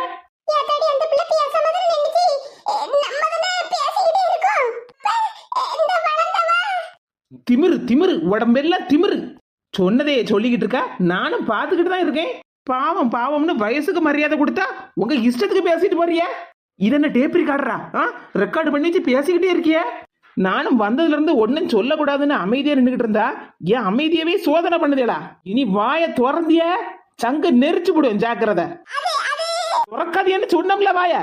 திமிரு திமிரு, உடம்பெல்லாம் திமிரு. சொன்னதே சொல்லிக்கிட்டு இருக்கா, நானும் பாத்துக்கிட்டு தான் இருக்கேன். பாவம் பாவம்னு வயசுக்கு மரியாதை கொடுத்தா உங்க இஷ்டத்துக்கு பேசிட்டு போறிய. இது என்ன டேப் ரெக்கார்டரா? ரெக்கார்டு பண்ணி வச்சு பேசிக்கிட்டே இருக்கிய. நானும் வந்ததுல இருந்து ஒன்னும் சொல்லக்கூடாதுன்னு அமைதியா நின்றுகிட்டு இருந்தா ஏன் அமைதியவே சோதனை பண்ணுதேடா. இனி வாய திறந்திய சங்க நெரிச்சு விடுவேன், ஜாக்கிரதை. துறக்காதியன்னு சொன்னோம்ல வாய.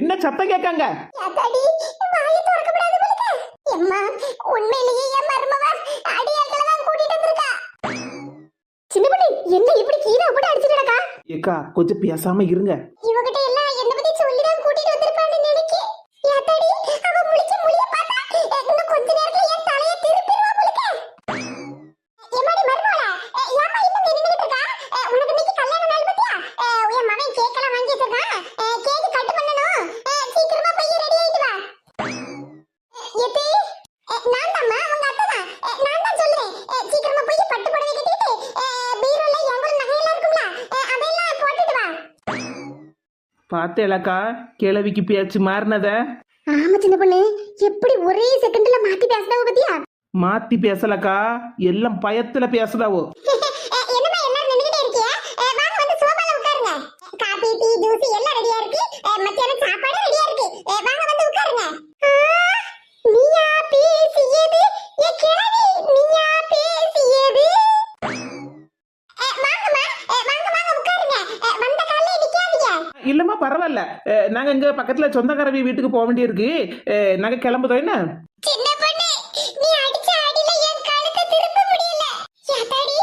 என்ன சத்தம் கேட்காங்க? என்ன இப்படி கீழே போட்டு அடிச்சிட்டு இருக்கா? ஏக்கா கொஞ்சம் பேசாம இருங்க. இவகிட்ட எல்லாம் என்ன பத்தி சொல்லி தான் கூட்டிட்டு வந்திருப்பான்னு நினைக்கிறேன். யாத்தாடி அவ முழிச்சு முழிய பார்த்தா இன்னும் கொஞ்ச நேரத்துல என் தலையை திருப்பிடுவா போலக்க. எம்மாடி மருமகளா, ஏம்மா இன்னும் நின்னுட்டு இருக்கா? உனக்கு இன்னைக்கு கல்யாண நாள் பத்தியா? என் மகன் கேக் எல்லாம் வாங்கி வச்சிருக்கான். கேக் கட் பண்ணனும். சீக்கிரமா போய் ரெடி ஆயிட்டு வா. ஏத்தி நான் தான்மா உங்க அத்தை தான். நான் தான் சொல்றேன். சீக்கிரமா போய் பட்டு புடவை கட்டிட்டு பீரோல எங்கூர் நகையெல்லாம் இருக்கும்ல அதெல்லாம் போட்டுட்டு வா. பார்த்தேலக்கா கிழவிக்கு பேச்சு மாறினத. ஆமா சின்ன பொண்ணு, எப்படி ஒரே செகண்ட்ல மாத்தி பேசுதாவோ பத்தியா? மாத்தி பேசலக்கா, எல்லாம் பயத்துல பேசுதாவோ. என்னமா எல்லாரும் நின்னுட்டே இருக்கீங்க? வாங்க வந்து சோபால உட்காருங்க. காபி டீ ஜூஸ் எல்லாம் ரெடியா இருக்கு. மத்தியானம் சாப்பாடு ரெடியா இருக்கு. வாங்க வந்து உட்காருங்க. நீயா பேசியது ஏ கிழவி, நீயா பேசியது. வாங்கம்மா, வாங்க உட்காருங்க. வந்த காலையில நிக்காதீங்க. இல்லம்மா பரவாயில்ல, நாங்க இங்க பக்கத்துல சொந்தக்காரவி வீட்டுக்கு போக வேண்டியிருக்கு. நாங்க கிளம்புதோம். என்ன சின்ன பொண்ணு, நீ அடிச்ச அடியில என் கழுத்தை திருப்ப முடியல. யாத்தாடி,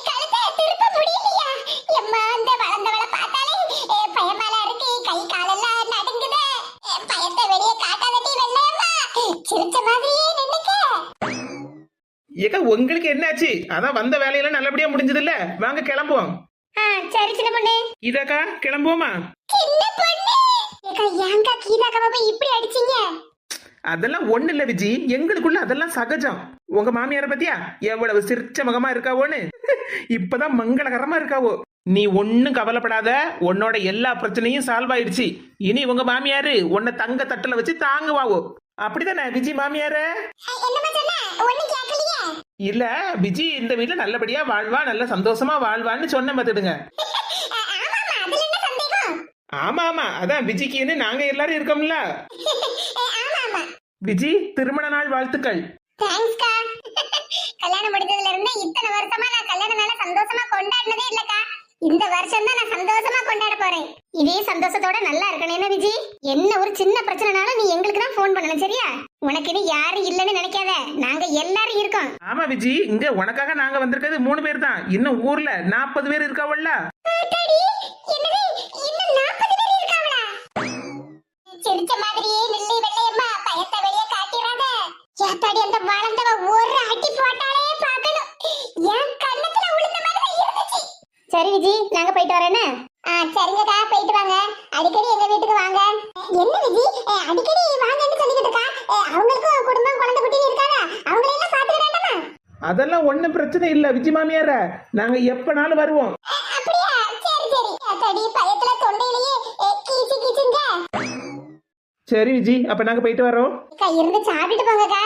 கழுத்தை திருப்ப முடியலையா? எம்மா, அந்த வளர்ந்தவளை பார்த்தாலே பயமால இருக்கு. கை காலெல்லாம் நடுங்குதே. பயத்தை வெளியே காட்டாதட்டி வெள்ளையம்மா. சிரிச்ச மாதிரியே நின்னுக்க. ஏக்கா உங்களுக்கு என்னாச்சு? அதான் வந்த வேலையெல்லாம் நல்லபடியா முடிஞ்சது இல்ல. வாங்க கிளம்புவோம். சரி சின்ன பொண்ணு. இதக்கா கிளம்புவோமா? சின்ன பொண்ணு, ஏங்கா கீதாக்காவை போய் இப்படி அடிச்சீங்க? அதெல்லாம் ஒண்ணு இல்ல விஜி, எங்களுக்குள்ள அதெல்லாம் சகஜம். உங்க மாமியார பத்தியா எவ்வளவு சிரிச்ச முகமா இருக்காவோன்னு. இப்பதான் மங்களகரமா இருக்காவோ. நீ ஒன்னும் கவலைப்படாத, உன்னோட எல்லா பிரச்சனையும் சால்வ் ஆயிடுச்சு. இனி உங்க மாமியாரு உன்னை தங்க தட்டுல வச்சு தாங்குவாவோ. அப்படிதானே விஜி மாமியார? என்னமா சொன்ன? ஒண்ணும் கேட்கலையே. இல்ல விஜி இந்த வீட்டுல நல்லபடியா வாழ்வா, நல்ல சந்தோஷமா வாழ்வான்னு சொன்ன பாத்துடுங்க. ஆமாமா, அதுல என்ன சந்தேகம்? ஆமா ஆமா, அதான் விஜிக்குன்னு நாங்க எல்லாரும் இருக்கோம்ல. ஆமாமா. விஜி திருமண நாள் வாழ்த்துக்கள். தேங்க்ஸ்க்கா. கல்யாணம் முடிஞ்சதுல இருந்து இத்தனை வருஷமா நான் கல்யாண நாள சந்தோஷமா கொண்டாடினதே இல்லக்கா. இந்த வருஷம் தான் நான் சந்தோஷமா கொண்டாட போறேன். இதே சந்தோஷத்தோட நல்லா இருக்கணும் விஜி. என்ன ஒரு சின்ன பிரச்சனைனாலும் நீ எங்களுக்கு தான் ஃபோன் பண்ணணும், சரியா? உனக்கு இனி யாரும் இல்லைன்னு நினைக்காத, நாங்க எல்லாரும் இருக்கோம். ஆமா விஜி, இங்க உனக்காக நாங்க வந்திருக்கிறது 3 பேர் தான். இன்னும் ஊர்ல 40 பேர் இருக்காவல்ல. என்னது, இன்னும் 40 பேர் இருக்காங்களா? சிரிச்ச மாதிரியே நில்லி வெள்ளையம்மா, பயத்தை வெளியே காட்டிடாத. ஏத்தாடி, அந்த வளர்ந்தவ ஒரு அடி போட்டாலே பார்க்கணும். என் கண்ணத்துல விழுந்த மாதிரி இருந்துச்சு. சரி விஜி, நாங்க போயிட்டு வரேன்னு. சரிங்கக்கா, போயிட்டு வாங்க. அடிக்கடி எங்க வீட்டுக்கு வாங்க. என்ன விஜி, அடிக்கடி வாங்கன்னு சொல்லிக்கிட்டு இருக்கா? அவங்களுக்கும் குடும்பம் குழந்தை குட்டி இருக்காங்க, அவங்களையெல்லாம் பாத்துக்க வேண்டாமா? அதெல்லாம் ஒண்ணும் பிரச்சனை இல்ல விஜி மாமியார, நாங்க எப்பனாலும் வருவோம். அப்படியா? சரி சரி. ஏத்தாடி, பயத்துல தொண்டையிலேயே கீச்சு கீச்சுங்க. சரி விஜி, அப்ப நாங்க போயிட்டு வரோம். இருந்து சாப்பிட்டு போங்கக்கா.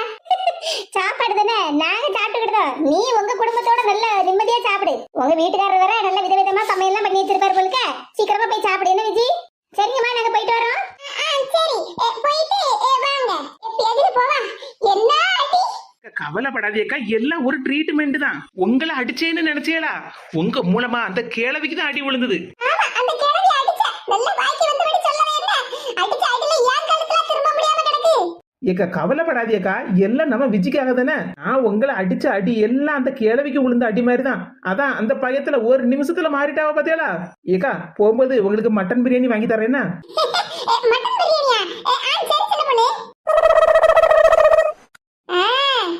சாப்பாடு தானே, நாங்க சாப்பிட்டுக்கிட்டோம். நீ உங்க குடும்பத்தோட நல்ல நிம்மதியா சாப்பிடு. உங்க வீட்டுக்காரர் வேற நல்ல விதவிதமா சமையல்லாம் பண்ணி வச்சிருப்பாரு போலுக்க. சீக்கிரமா போய் சாப்பிடு, என்ன விஜி? சரிங்கம்மா, நாங்க போயிட்டு வரோம். சரி, போயிட்டு வாங்க. எதிர போவா. என்ன அடி? கவலைப்படாதீக்கா, எல்லாம் ஒரு ட்ரீட்மெண்ட் தான். உங்களை அடிச்சேன்னு நினைச்சேடா, உங்க மூலமா அந்த கேளவிக்கு தான் அடி விழுந்தது. ஆமா, அந்த கிழவி அடிச்ச நல்ல வாய்க்கு வந்தபடி சொல்லவே என்ன? அடிச்ச அடியில ஏன் கழுத்துல திரும்ப முடியாம கிடக்கு? ஏக்கா கவலைப்படாதீக்கா, எல்லாம் நம்ம விஜிக்காக தானே. நான் உங்களை அடிச்ச அடி எல்லாம் அந்த கேளவிக்கு விழுந்த அடி மாதிரி தான். அதான் அந்த பயத்துல ஒரு நிமிஷத்துல மாறிட்டாவ பாத்தியாளா? ஏக்கா போகும்போது உங்களுக்கு மட்டன் பிரியாணி வாங்கி தரேன்னா? மட்டன் பிரியாணியா? சரி சின்ன பொண்ணு.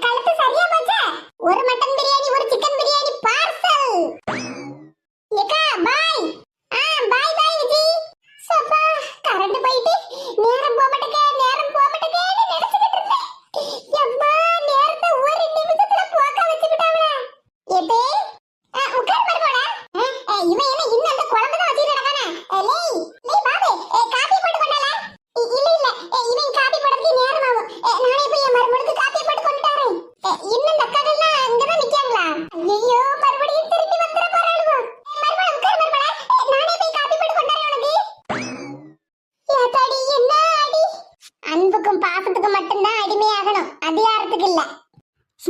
கழுத்து சரியா போச்சா? ஒரு மட்டன் பிரியாணி, ஒரு சிக்கன் பிரியாணி பார்சல். ஏக்கா பாய். பாய் பாய் விஜி. சப்பா, கரண்ட் போயிட்டு நேரம் போக மாட்டேங்கன்னு நினைச்சிட்டு இருந்தேன். அம்மா, நேரத்தை ஒரு நிமிஷத்துல போக்க வச்சுக்கிட்டாங்க. ஏதே உட்கார் மருமகளா. இவன் என்ன இன்னும் அந்த குழம்பு தான் வச்சிட்டு நடக்கானே? லேய் பாபு, காபி போட்டு கொண்டால.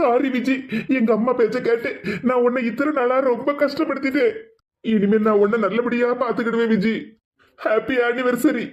சாரி விஜி, எங்க அம்மா பேச்ச கேட்டு நான் உன்னை இத்தனை நாளா ரொம்ப கஷ்டப்படுத்திட்டேன். இனிமே நான் உன்னை நல்லபடியா பாத்துக்கிடுவேன் விஜி. Happy anniversary.